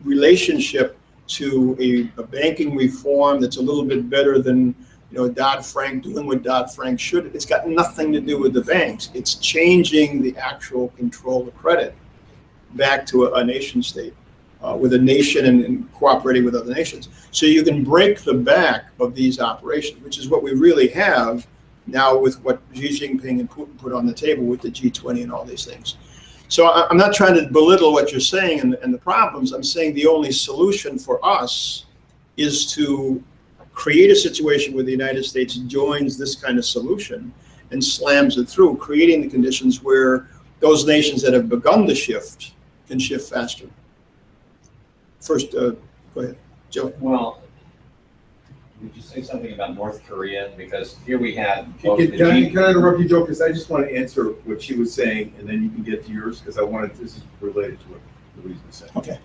relationship to a banking reform that's a little bit better than Dodd-Frank doing what Dodd-Frank should. It's got nothing to do with the banks. It's changing the actual control of credit back to a nation state, with a nation and cooperating with other nations. So you can break the back of these operations, which is what we really have now with what Xi Jinping and Putin put on the table with the G20 and all these things. So I'm not trying to belittle what you're saying and the problems. I'm saying the only solution for us is to create a situation where the United States joins this kind of solution, and slams it through, creating the conditions where those nations that have begun the shift can shift faster. First, go ahead, Joe. Well, would you say something about North Korea? Because here we had Can I interrupt you, Joe? Because I just want to answer what she was saying, and then you can get to yours, because this is related to what Louise was saying. Okay.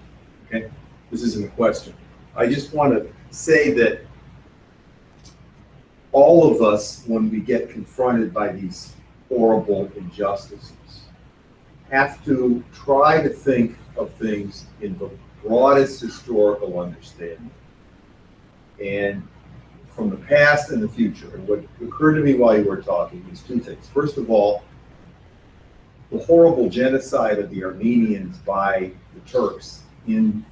Okay? This isn't a question. I just want to say that all of us, when we get confronted by these horrible injustices, have to try to think of things in the broadest historical understanding, and from the past and the future. And what occurred to me while you were talking is two things. First of all, the horrible genocide of the Armenians by the Turks in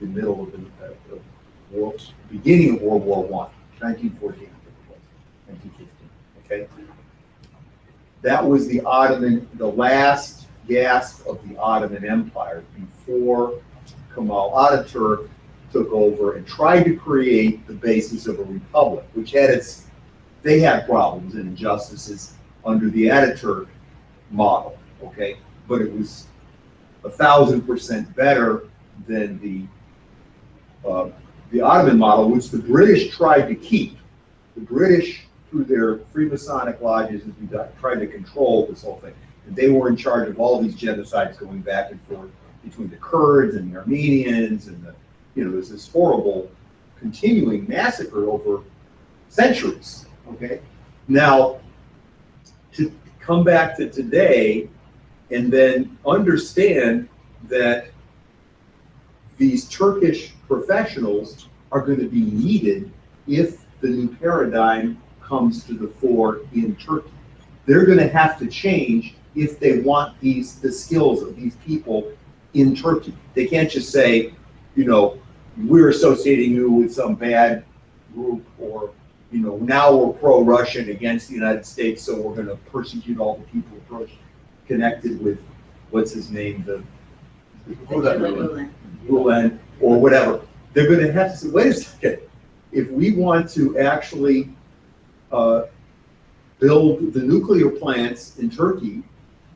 the middle of the beginning of World War I, 1914, I think it was, 1915, okay? That was the last gasp of the Ottoman Empire before Kemal Ataturk took over and tried to create the basis of a republic, which they had problems and injustices under the Ataturk model, okay? But it was 1,000% better than the Ottoman model, which the British tried to keep. The British, through their Freemasonic lodges, tried to control this whole thing. And they were in charge of all these genocides going back and forth between the Kurds and the Armenians, and there's this horrible continuing massacre over centuries, okay? Now, to come back to today and then understand that these Turkish professionals are going to be needed if the new paradigm comes to the fore in Turkey. They're going to have to change if they want the skills of these people in Turkey. They can't just say, we're associating you with some bad group, or, now we're pro-Russian against the United States, so we're going to persecute all the people connected with, what's his name, Gulen, or whatever. They're going to have to say, wait a second, if we want to actually build the nuclear plants in Turkey,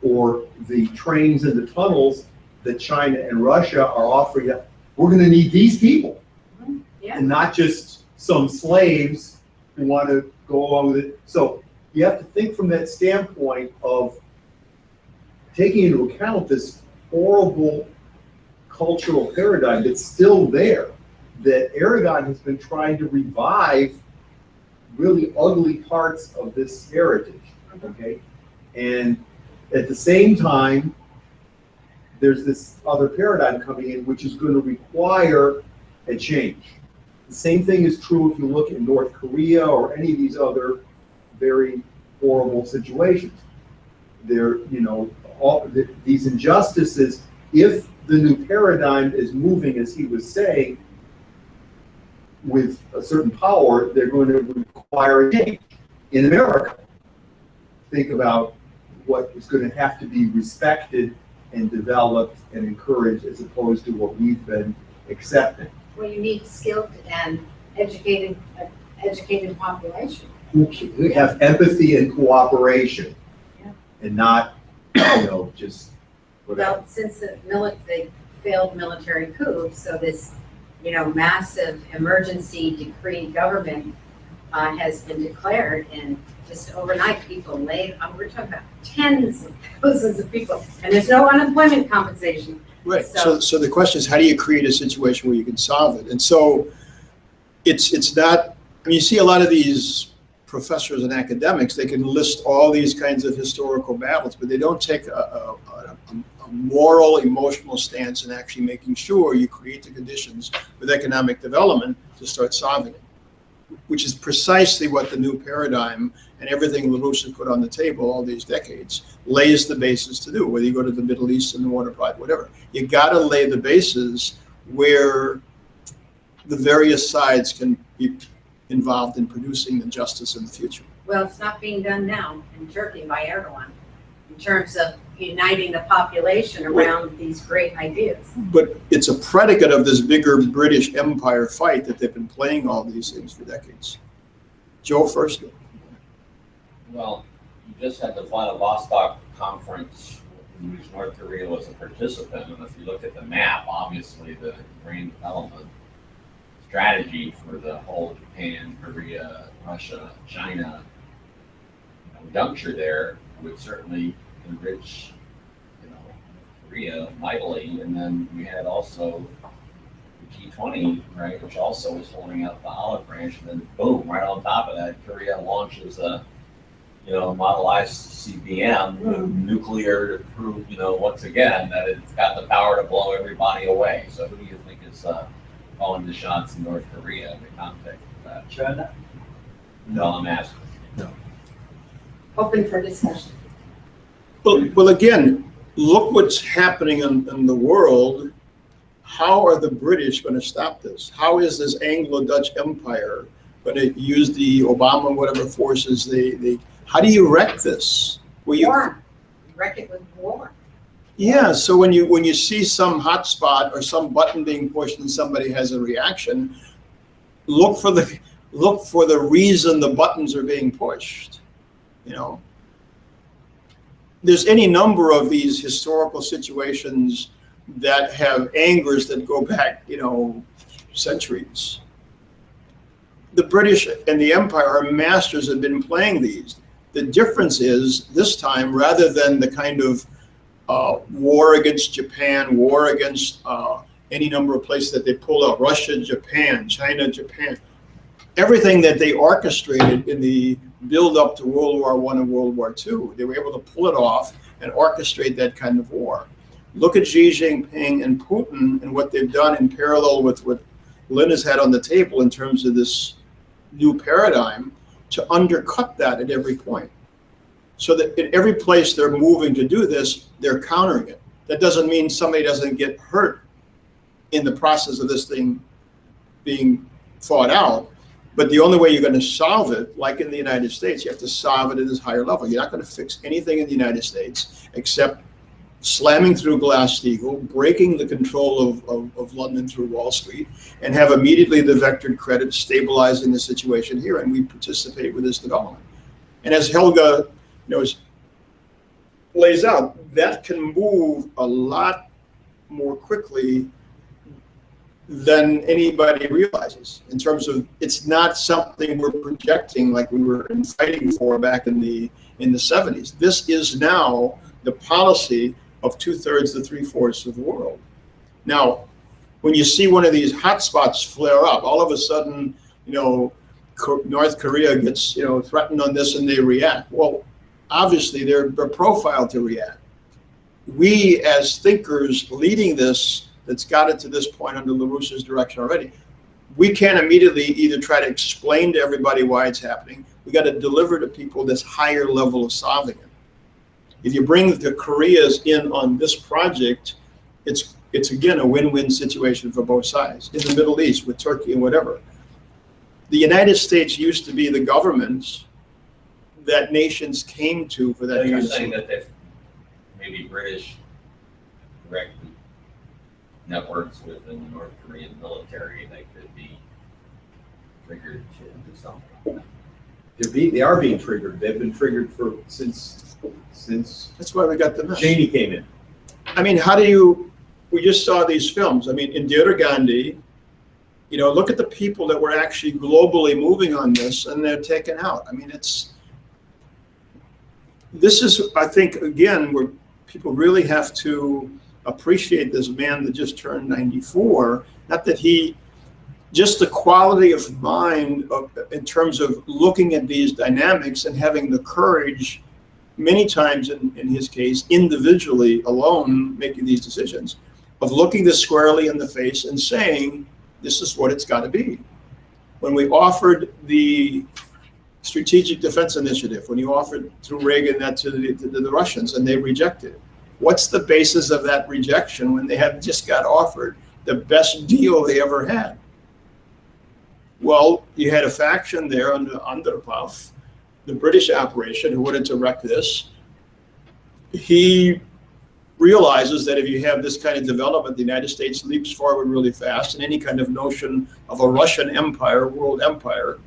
or the trains and the tunnels that China and Russia are offering, we're going to need these people, and not just some slaves who want to go along with it. So you have to think from that standpoint of taking into account this horrible cultural paradigm that's still there, that Aragon has been trying to revive really ugly parts of this heritage, okay? And at the same time, there's this other paradigm coming in, which is going to require a change. The same thing is true if you look at North Korea or any of these other very horrible situations. These injustices, if the new paradigm is moving, as he was saying, with a certain power, they're going to require a change. In America, think about what is going to have to be respected and developed and encouraged, as opposed to what we've been accepting. Well, you need skilled and educated population. Who have empathy and cooperation, and not, just whatever. Well, since the failed military coup, so this, massive emergency decree government has been declared, and just overnight people we're talking about tens of thousands of people, and there's no unemployment compensation. Right. So the question is, how do you create a situation where you can solve it? And so it's not, you see a lot of these professors and academics, they can list all these kinds of historical battles, but they don't take a moral, emotional stance in actually making sure you create the conditions with economic development to start solving it, which is precisely what the new paradigm and everything LaRouche has put on the table all these decades lays the basis to do, whether you go to the Middle East and the water project, whatever. You got to lay the basis where the various sides can be involved in producing the justice in the future. Well, it's not being done now in Turkey by Erdogan in terms of uniting the population around these great ideas. But it's a predicate of this bigger British Empire fight that they've been playing all these things for decades. Joe first. Well, You just had the Vladivostok conference in which North Korea was a participant, and if you look at the map, obviously the grain development strategy for the whole Japan, Korea, Russia, China juncture there would certainly enrich, Korea mightily. And then we had also the G20, right, which also was holding up the olive branch, and then boom, right on top of that, Korea launches a Model ICBM, nuclear to prove, once again, that it's got the power to blow everybody away. So who do you think is calling the shots in North Korea in the context of that? China? No, I'm asking. Open for discussion. Well, again, look what's happening in the world. How are the British going to stop this? How is this Anglo-Dutch Empire going to use the Obama whatever forces they how do you wreck this? War. You wreck it with war. Yeah, so when you see some hot spot or some button being pushed and somebody has a reaction, look for the reason the buttons are being pushed. There's any number of these historical situations that have angers that go back, centuries. The British and the Empire are masters have been playing these. The difference is this time, rather than the kind of war against Japan, war against any number of places that they pulled out, Russia, Japan, China, Japan, everything that they orchestrated in the build up to World War I and World War II, they were able to pull it off and orchestrate that kind of war. Look at Xi Jinping and Putin and what they've done in parallel with what Lynn has had on the table in terms of this new paradigm to undercut that at every point. So that in every place they're moving to do this, they're countering it. That doesn't mean somebody doesn't get hurt in the process of this thing being fought out. But the only way you're going to solve it, like in the United States, you have to solve it at this higher level. You're not going to fix anything in the United States except slamming through Glass-Steagall, breaking the control of London through Wall Street, and have immediately the vectored credit stabilizing the situation here, and we participate with this development. And as Helga lays out, that can move a lot more quickly than anybody realizes in terms of it's not something we're projecting like we were fighting for back in the 70s. This is now the policy of 2/3 to 3/4 of the world. Now, when you see one of these hotspots flare up, all of a sudden, North Korea gets, threatened on this and they react. Well, obviously they're profiled to react. We as thinkers leading this, that's got it to this point under LaRouche's direction already, we can't immediately either try to explain to everybody why it's happening. We got to deliver to people this higher level of solving it. If you bring the Koreas in on this project, it's again a win-win situation for both sides. In the Middle East with Turkey and whatever. The United States used to be the government that nations came to for that So kind you're of saying thing. that if maybe British direct networks within the North Korean military, they could be triggered to do something. They are being triggered. They've been triggered since That's why we got the mess. Cheney came in. I mean, we just saw these films. I mean, Indira Gandhi, look at the people that were actually globally moving on this and they're taken out. I mean, this is, I think, again, where people really have to appreciate this man that just turned 94. Not that just the quality of mind in terms of looking at these dynamics and having the courage, many times in his case, individually, alone, making these decisions, of looking this squarely in the face and saying, this is what it's got to be. When we offered the Strategic Defense Initiative, when you offered through Reagan that to the Russians and they rejected it, what's the basis of that rejection when they have just got offered the best deal they ever had? Well, you had a faction there under Underpuff, the British operation, who wanted to wreck this. He realizes that if you have this kind of development, the United States leaps forward really fast, and any kind of notion of a Russian empire, world empire,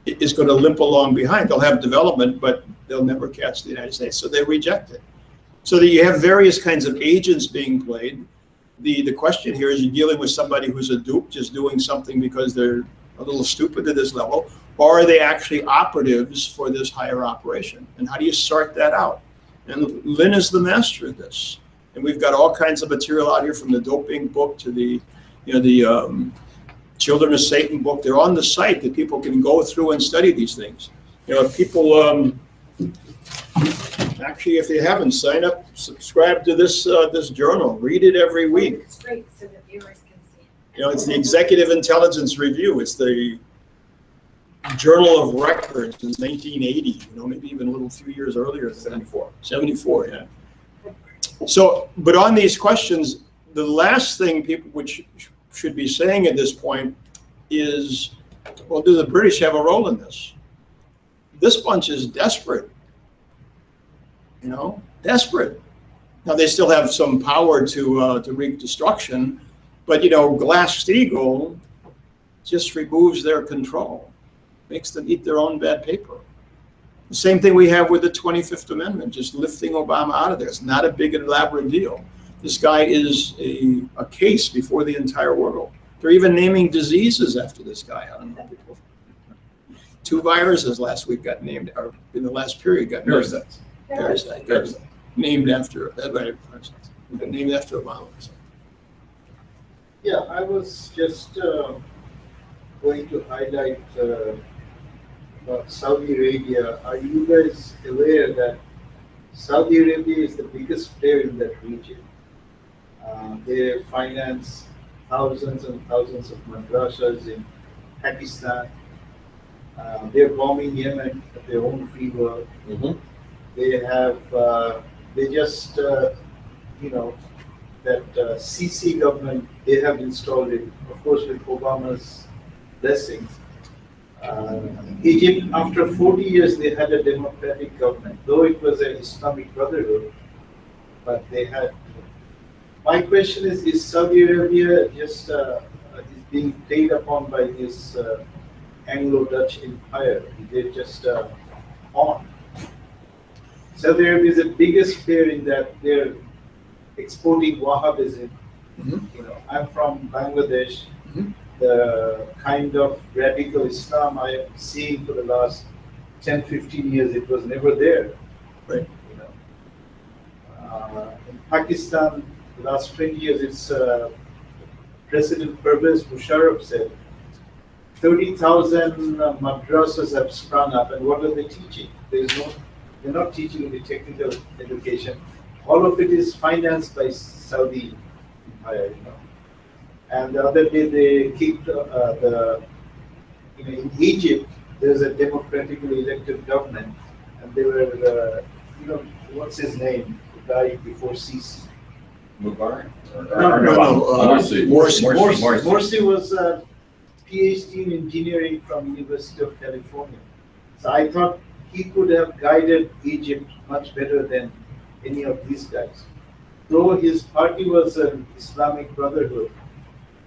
is going to limp along behind. They'll have development, but they'll never catch the United States. So they reject it. So that you have various kinds of agents being played. The question here is, you're dealing with somebody who's a dupe, just doing something because they're a little stupid at this level, or are they actually operatives for this higher operation? And how do you sort that out? And Lin is the master of this. And we've got all kinds of material out here, from the doping book to the, Children of Satan book. They're on the site that people can go through and study these things. People, actually, if they haven't, sign up, subscribe to this this journal, read it every week. It's great, so the viewers can see. It's the Executive Intelligence Review. It's the Journal of Records since 1980, maybe even a little few years earlier. 74. 74, yeah. So, but on these questions, the last thing people should be saying at this point is, well, do the British have a role in this? This bunch is desperate, desperate. Now, they still have some power to wreak destruction, but, Glass-Steagall just removes their control, makes them eat their own bad paper. The same thing we have with the 25th Amendment, just lifting Obama out of there. It's not a big elaborate deal. This guy is a case before the entire world. They're even naming diseases after this guy. I don't know. People. 2 viruses last week got named, or in the last period got named. Parasite. Named after, named after Obama. Yeah, I was just going to highlight about Saudi Arabia. Are you guys aware that Saudi Arabia is the biggest player in that region? They finance thousands and thousands of madrasas in Pakistan. They're bombing Yemen at their own free will. Mm-hmm. They have, they just, that CC government, they have installed it, of course, with Obama's blessings. Egypt, after 40 years, they had a democratic government, though it was an Islamic Brotherhood, but they had. My question is Saudi Arabia just is being played upon by this Anglo-Dutch empire? They're just on. Saudi Arabia is the biggest player in that. They're exporting Wahhabism. Mm-hmm. I'm from Bangladesh. Mm-hmm. The kind of radical Islam I am seeing for the last 10, 15 years, it was never there. Right. In Pakistan, the last 20 years, it's President Pervez Musharraf said 30,000 madrasas have sprung up, and what are they teaching? They're not teaching any technical education. All of it is financed by Saudi Empire, And the other day they kicked in Egypt, there's a democratically elected government, and they were, what's his name? The guy before Sisi. Mubarak? Morsi was a PhD in engineering from University of California. So I thought he could have guided Egypt much better than any of these guys. Though his party was an Islamic Brotherhood,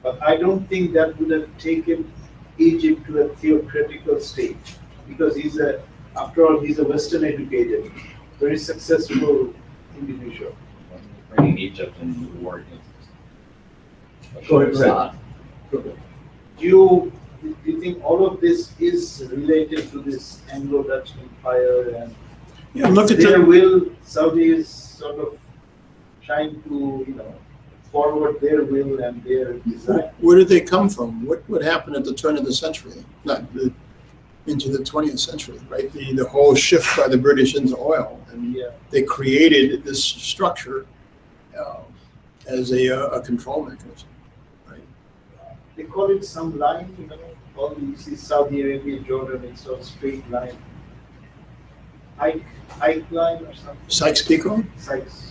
but I don't think that would have taken Egypt to a theocratical state, because after all, he's a Western educated, very successful individual. Bringing Egypt into the war against Assad. Do you think all of this is related to this Anglo-Dutch empire, and look at their will? Saudi is sort of trying to, forward their will and their design. Where did they come from? What happened at the turn of the century? Into the 20th century, right? The whole shift by the British into oil, and they created this structure as a control mechanism, right? They call it some line, all you see Saudi Arabia, Jordan, it's a straight line. Hike line or something? Sykes-Picot? Sykes.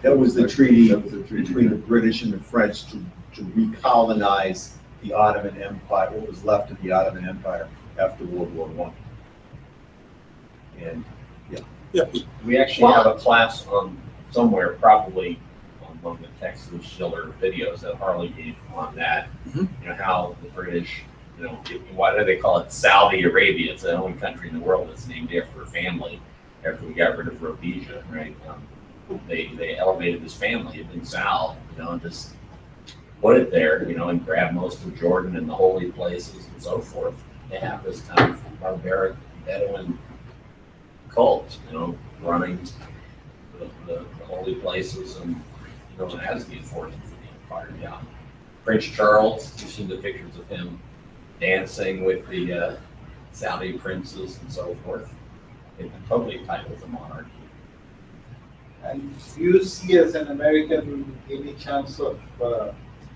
That was the treaty between the British and the French to recolonize the Ottoman Empire, what was left of the Ottoman Empire after World War I. And we actually have a class on somewhere, probably on one of the Texas Schiller videos that Harley gave on that. Mm-hmm. How the British you know, why do they call it Saudi Arabia? It's the only country in the world that's named after a family after we got rid of Rhodesia, right? They elevated this family, Ibn Saud, you know, and just put it there, you know, and grab most of Jordan and the holy places and so forth. They have this kind of barbaric Bedouin cult, you know, running the holy places, and you know, it has the importance of the empire. Yeah. Prince Charles, you've seen the pictures of him dancing with the Saudi princes and so forth. It's totally tied with the monarchy. And do you see as an American any chance of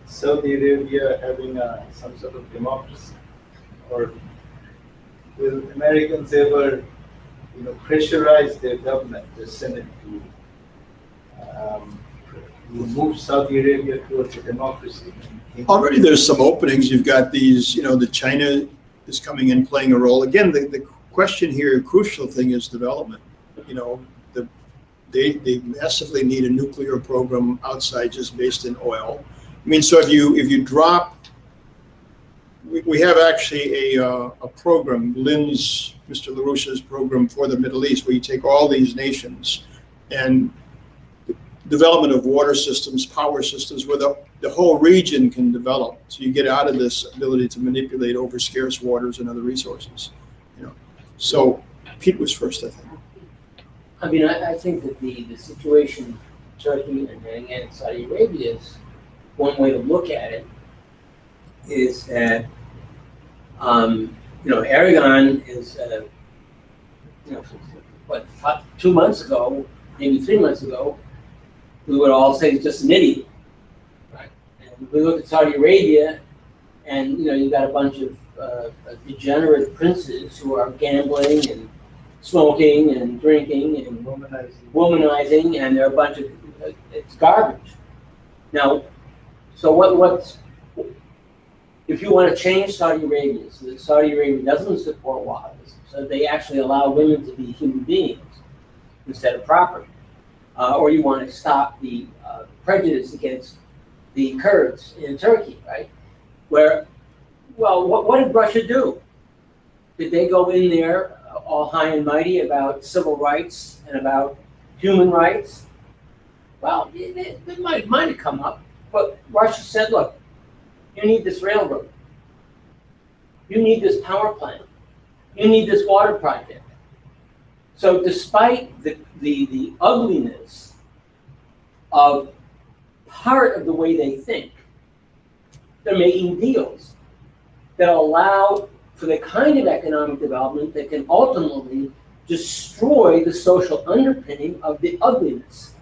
Saudi Arabia having some sort of democracy? Or will Americans ever, you know, pressurize their government, the Senate, to move Saudi Arabia towards a democracy? Already there's some openings. You've got these, you know, the China is coming in playing a role. Again, the question here, crucial thing is development. You know, they massively need a nuclear program outside just based in oil. I mean, so if you drop, we have actually a program, Mr. LaRouche's program for the Middle East, where you take all these nations and development of water systems, power systems, where the whole region can develop. So you get out of this ability to manipulate over scarce waters and other resources. You know, so Pete was first, I think. I mean, I think that the situation in Turkey and again Saudi Arabia is one way to look at it is that you know, Aragon is you know, what 2 months ago, maybe 3 months ago, we would all say he's just an idiot, right? And we look at Saudi Arabia, and you know, you got a bunch of degenerate princes who are gambling and smoking and drinking and womanizing, and they're a bunch of it's garbage. Now, so what's if you want to change Saudi Arabia so that Saudi Arabia doesn't support Wahhabism, so they actually allow women to be human beings instead of property, or you want to stop the prejudice against the Kurds in Turkey, right? Where, well, what did Russia do? Did they go in there all high and mighty about civil rights and about human rights? Well, it might have come up, but Russia said, look, you need this railroad. You need this power plant. You need this water project. So despite the ugliness of part of the way they think, they're making deals that allow for the kind of economic development that can ultimately destroy the social underpinning of the ugliness.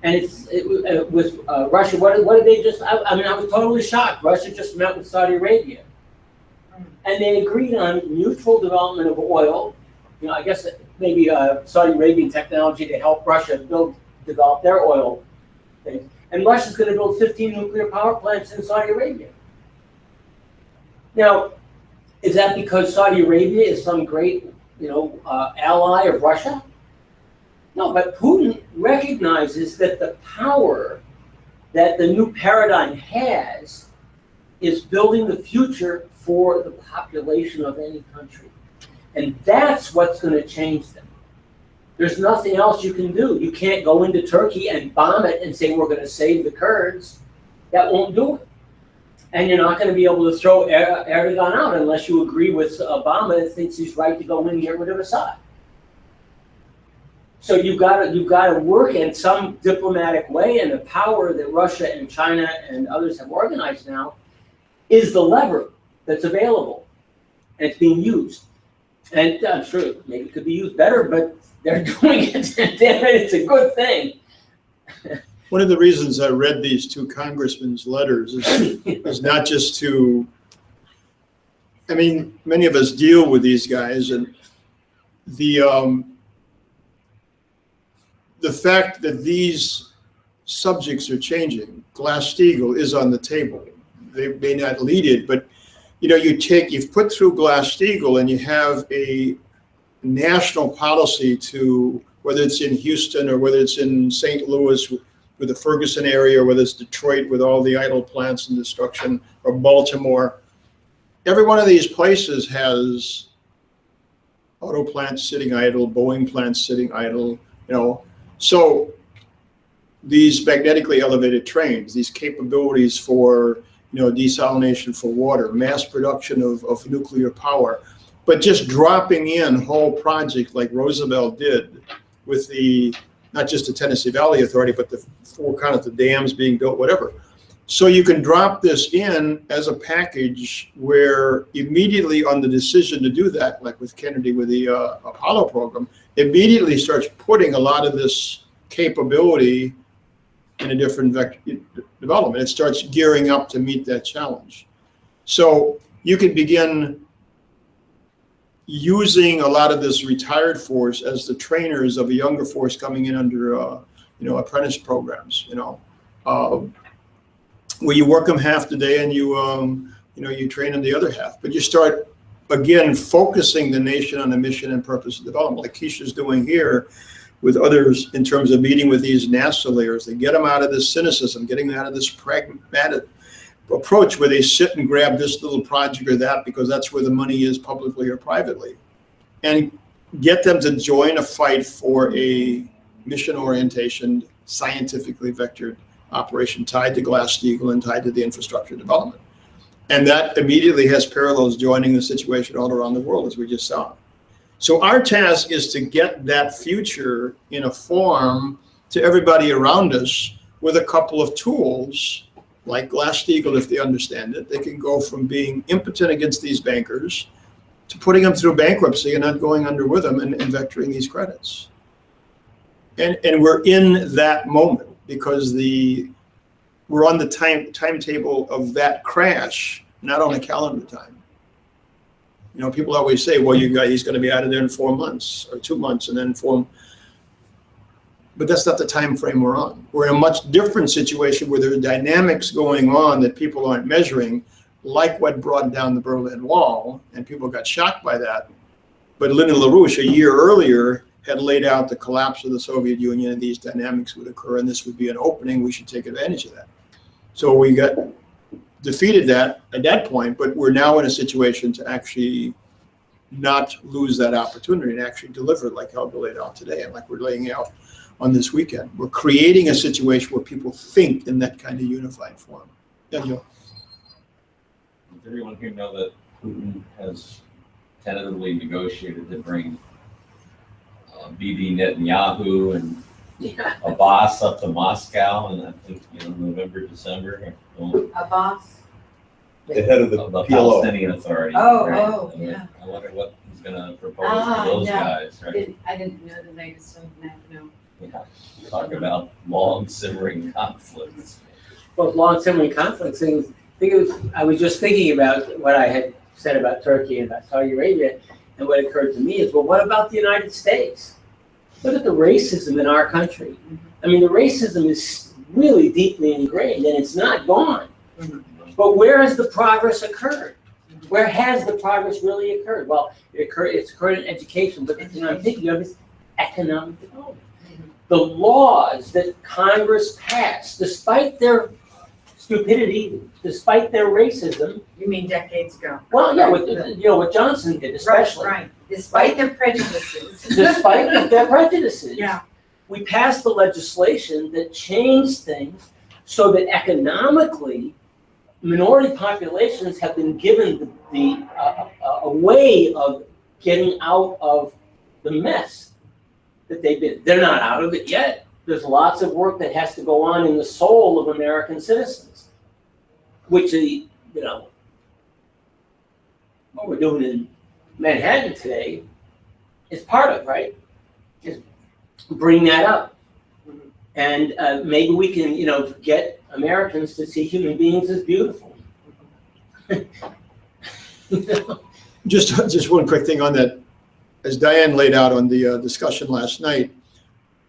And it with Russia, what did they just, I mean, I was totally shocked. Russia just met with Saudi Arabia. And they agreed on mutual development of oil. You know, I guess maybe Saudi Arabian technology to help Russia develop their oil things. And Russia's going to build 15 nuclear power plants in Saudi Arabia. Now, is that because Saudi Arabia is some great, you know, ally of Russia? No, but Putin recognizes that the power that the new paradigm has is building the future for the population of any country. And that's what's going to change them. There's nothing else you can do. You can't go into Turkey and bomb it and say, we're going to save the Kurds. That won't do it. And you're not going to be able to throw Erdogan out unless you agree with Obama and thinks he's right to go in and get rid of Assad. So you've got to work in some diplomatic way, and the power that Russia and China and others have organized now is the lever that's available, and it's being used. And I'm sure maybe it could be used better, but they're doing it. Damn it, it's a good thing. One of the reasons I read these two congressmen's letters is not just to, I mean, many of us deal with these guys, and the fact that these subjects are changing. Glass-Steagall is on the table. They may not lead it, but you know, you've put through Glass-Steagall and you have a national policy to, whether it's in Houston or whether it's in St. Louis with the Ferguson area, or whether it's Detroit with all the idle plants and destruction, or Baltimore, every one of these places has auto plants sitting idle, Boeing plants sitting idle, you know. So these magnetically elevated trains, these capabilities for, you know, desalination for water, mass production of nuclear power, but just dropping in whole projects like Roosevelt did with the, not just the Tennessee Valley Authority, but the four kind of the dams being built, whatever. So you can drop this in as a package where immediately on the decision to do that, like with Kennedy with the Apollo program, immediately starts putting a lot of this capability in a different development. It starts gearing up to meet that challenge. So you can begin using a lot of this retired force as the trainers of a younger force coming in under, you know, apprentice programs, you know. Where you work them half the day and you, you know, you train them the other half. But you start, again, focusing the nation on the mission and purpose of development, like Keisha's doing here with others in terms of meeting with these NASA leaders. They get them out of this cynicism, getting them out of this pragmatic approach where they sit and grab this little project or that because that's where the money is publicly or privately, and get them to join a fight for a mission orientation, scientifically vectored operation tied to Glass-Steagall and tied to the infrastructure development. And that immediately has parallels joining the situation all around the world, as we just saw. So our task is to get that future in a form to everybody around us with a couple of tools, like Glass-Steagall, if they understand it. They can go from being impotent against these bankers to putting them through bankruptcy and not going under with them and vectoring these credits. And we're in that moment, because we're on the timetable of that crash, not on a calendar time. You know, people always say, well, he's going to be out of there in 4 months or 2 months and then but that's not the time frame we're on. We're in a much different situation where there are dynamics going on that people aren't measuring, like what brought down the Berlin Wall, and people got shocked by that. But Lyndon LaRouche, a year earlier, had laid out the collapse of the Soviet Union, and these dynamics would occur, and this would be an opening. We should take advantage of that. So we got defeated that at that point, but we're now in a situation to actually not lose that opportunity and actually deliver it like Helga laid out today and like we're laying out on this weekend. We're creating a situation where people think in that kind of unified form. Yeah, Joe. Does everyone here know that Putin has tentatively negotiated to bring Bibi Netanyahu and Abbas up to Moscow, and I think, you know, November, December. Abbas? The head of the PLO. Palestinian Authority. Oh, right? yeah. I wonder what he's going to propose to those guys, right? I didn't know the latest on that, no. Yeah. Talk about long simmering conflicts. Well, long simmering conflicts, I was just thinking about what I had said about Turkey and about Saudi Arabia, and what occurred to me is, well, what about the United States? Look at the racism in our country. I mean, the racism is really deeply ingrained, and it's not gone. But where has the progress occurred? Where has the progress really occurred? Well, it's occurred in education, but you know, I'm thinking of is economic development. The laws that Congress passed, despite their stupidity, despite their racism. You mean decades ago? Well, yeah, you know, what Johnson did, especially. Right. Despite their prejudices. Despite their prejudices. Yeah. We passed the legislation that changed things so that economically, minority populations have been given a way of getting out of the mess that they've been. They're not out of it yet. There's lots of work that has to go on in the soul of American citizens, which, you know, what we're doing in Manhattan today is part of, right? Is bring that up. And maybe we can, you know, get Americans to see human beings as beautiful. Just one quick thing on that. As Diane laid out on the discussion last night,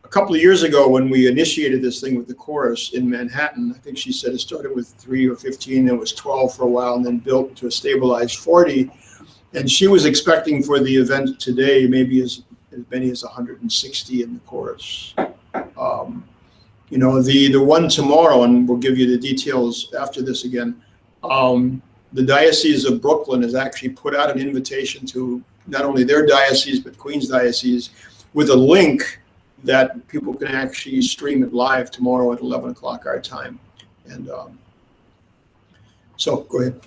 a couple of years ago when we initiated this thing with the chorus in Manhattan, I think she said it started with 3 or 15, then it was 12 for a while, and then built to a stabilized 40. And she was expecting for the event today maybe as many as 160 in the chorus. You know, the one tomorrow, and we'll give you the details after this again, the Diocese of Brooklyn has actually put out an invitation to not only their diocese, but Queen's Diocese, with a link that people can actually stream it live tomorrow at 11 o'clock our time. And so, go ahead.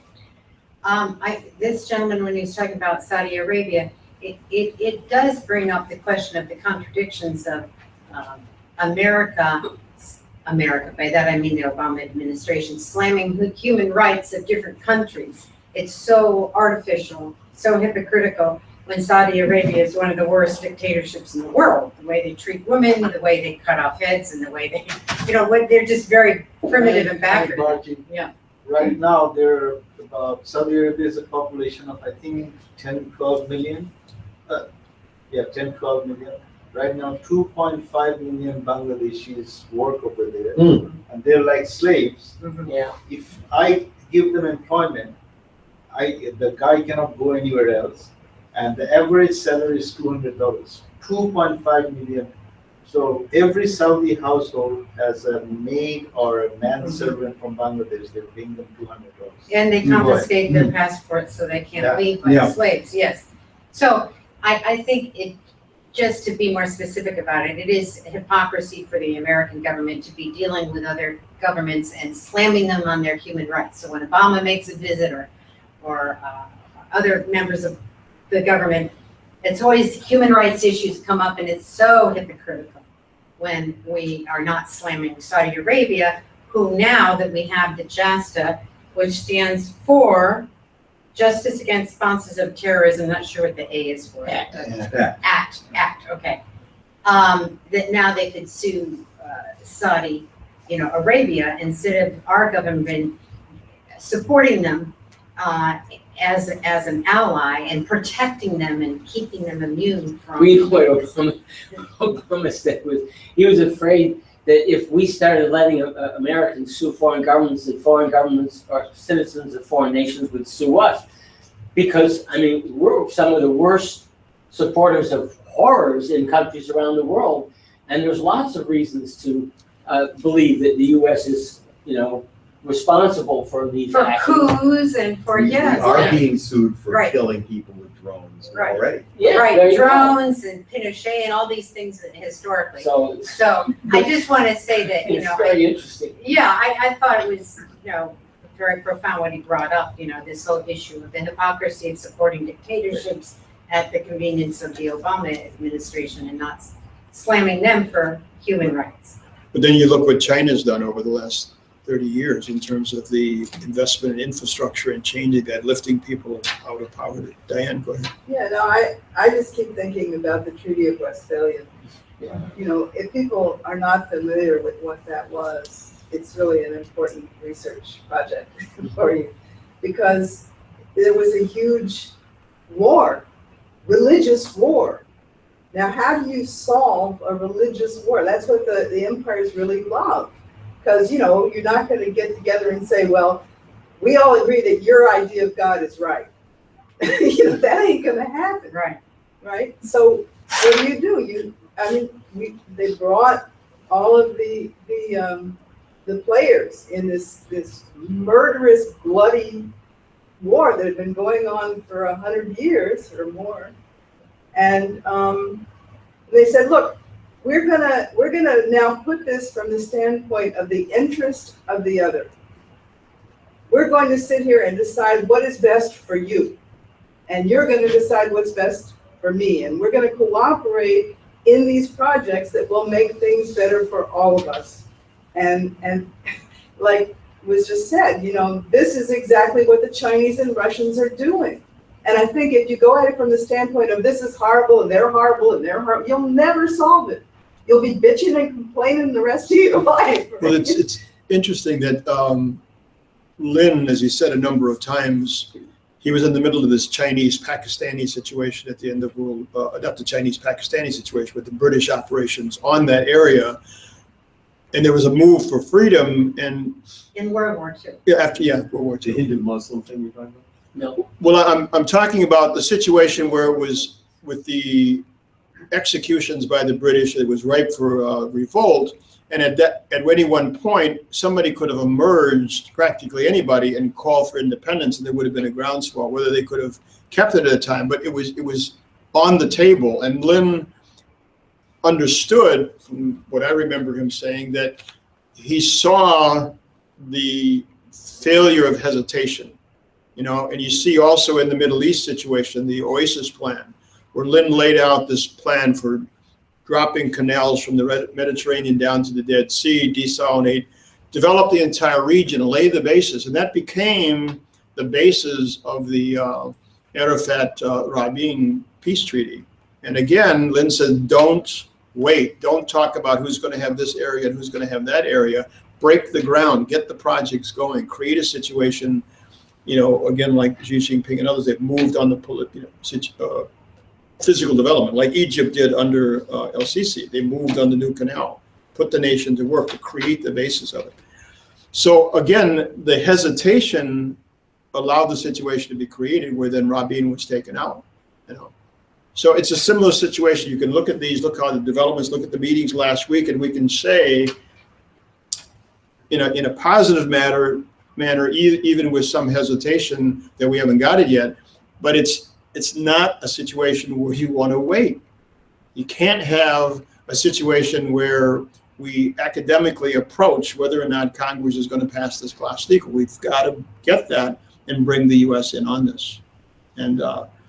This gentleman, when he was talking about Saudi Arabia, it does bring up the question of the contradictions of America, by that I mean the Obama administration, slamming human rights of different countries. It's so artificial, so hypocritical, when Saudi Arabia is one of the worst dictatorships in the world. The way they treat women, the way they cut off heads, and the way they, they're just very primitive and backward. Yeah. Right now, Saudi Arabia is a population of, I think, 10, 12 million. 10, 12 million. Right now, 2.5 million Bangladeshis work over there, and they're like slaves. Yeah. If I give them employment, the guy cannot go anywhere else, and the average salary is $200. 2.5 million. So every Saudi household has a maid or a manservant from Bangladesh. They're paying them $200. And they confiscate their passports so they can't leave like slaves. Yes. So I think just to be more specific about it, it is hypocrisy for the American government to be dealing with other governments and slamming them on their human rights. So when Obama makes a visit or other members of the government, it's always human rights issues come up, and it's so hypocritical when we are not slamming Saudi Arabia, who now that we have the JASTA, which stands for Justice Against Sponsors of Terrorism, not sure what the A is for. Act, okay. That now they could sue Saudi, Arabia, instead of our government supporting them as an ally and protecting them and keeping them immune from. Obama said was he was afraid that if we started letting Americans sue foreign governments, that foreign governments or citizens of foreign nations would sue us, because we're some of the worst supporters of horrors in countries around the world, and there's lots of reasons to believe that the U.S. is responsible for these coups and for We are being sued for killing people with drones already. Drones and Pinochet and all these things historically. So I just want to say that it's very interesting. Yeah, I thought it was very profound what he brought up. This whole issue of the hypocrisy of supporting dictatorships at the convenience of the Obama administration and not slamming them for human rights. But then you look what China's done over the last 30 years in terms of the investment in infrastructure and changing that, lifting people out of poverty. Diane, go ahead. Yeah, no, I just keep thinking about the Treaty of Westphalia. If people are not familiar with what that was, it's really an important research project for you, because there was a huge war, religious war. Now, how do you solve a religious war? That's what the empires really love. Because, you're not going to get together and say, well, we all agree that your idea of God is right. That ain't going to happen. Right? So what do? They brought all of the players in this murderous, bloody war that had been going on for 100 years or more. And they said, look, we're gonna now put this from the standpoint of the interest of the other. We're going to sit here and decide what is best for you, and you're going to decide what's best for me, and we're going to cooperate in these projects that will make things better for all of us. And like was just said, this is exactly what the Chinese and Russians are doing. And I think if you go at it from the standpoint of this is horrible and they're horrible and they're horrible, you'll never solve it. You'll be bitching and complaining the rest of your life. Right? Well, it's interesting that Lin, as he said a number of times, he was in the middle of this Chinese-Pakistani situation at the end of not the Chinese-Pakistani situation, but the British operations on that area. And there was a move for freedom and in World War II. World War II. The Hindu-Muslim thing you're talking about? No. Well, I'm talking about the situation where it was with the executions by the British. It was ripe for revolt. And at any one point, somebody could have emerged, practically anybody, and called for independence, and there would have been a groundswell. Whether they could have kept it at a time, but it was on the table. And Lin understood, from what I remember him saying, that he saw the failure of hesitation. You know, and you see also in the Middle East situation, the Oasis Plan, where Lin laid out this plan for dropping canals from the Mediterranean down to the Dead Sea, desalinate, develop the entire region, lay the basis. And that became the basis of the Arafat-Rabin peace treaty. And again, Lin said, don't wait. Don't talk about who's going to have this area and who's going to have that area. Break the ground. Get the projects going. Create a situation, you know, again, like Xi Jinping and others, they've moved on the physical development, like Egypt did under El-Sisi. They moved on the new canal, put the nation to work to create the basis of it. So again, the hesitation allowed the situation to be created where then Rabin was taken out. You know, so it's a similar situation. You can look at these, look how the developments, look at the meetings last week, and we can say, in a positive manner, even with some hesitation that we haven't got it yet, but it's not a situation where you want to wait. You can't have a situation where we academically approach whether or not Congress is going to pass this Glass-Steagall. We've got to get that and bring the U.S. in on this. And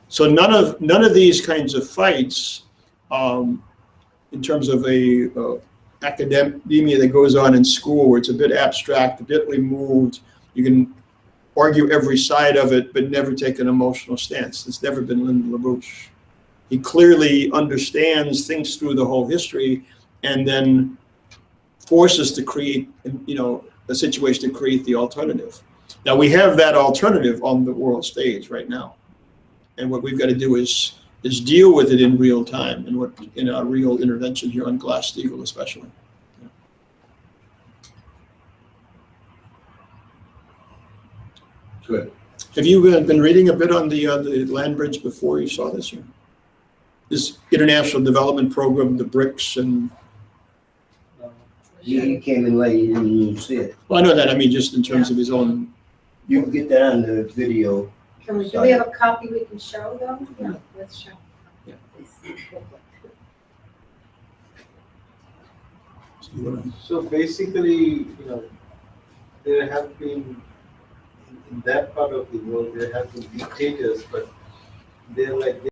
so none of these kinds of fights, in terms of a academia that goes on in school, where it's a bit abstract, a bit removed, you can argue every side of it, but never take an emotional stance. It's never been LaRouche. He clearly understands, thinks through the whole history, and then forces to create, you know, a situation to create the alternative. Now we have that alternative on the world stage right now, and what we've got to do is deal with it in real time, and in our real intervention here on Glass-Steagall especially. Good. Have you been reading a bit on the land bridge before you saw this? This international development program, the BRICS, and He came in late, he didn't even see it. well, I know that. I mean, just in terms of his own. You can get that on the video. Do we have a copy we can show them? Yeah, let's show. Yeah. So basically, you know, there have been, in that part of the world, there have been dictators, but they're like,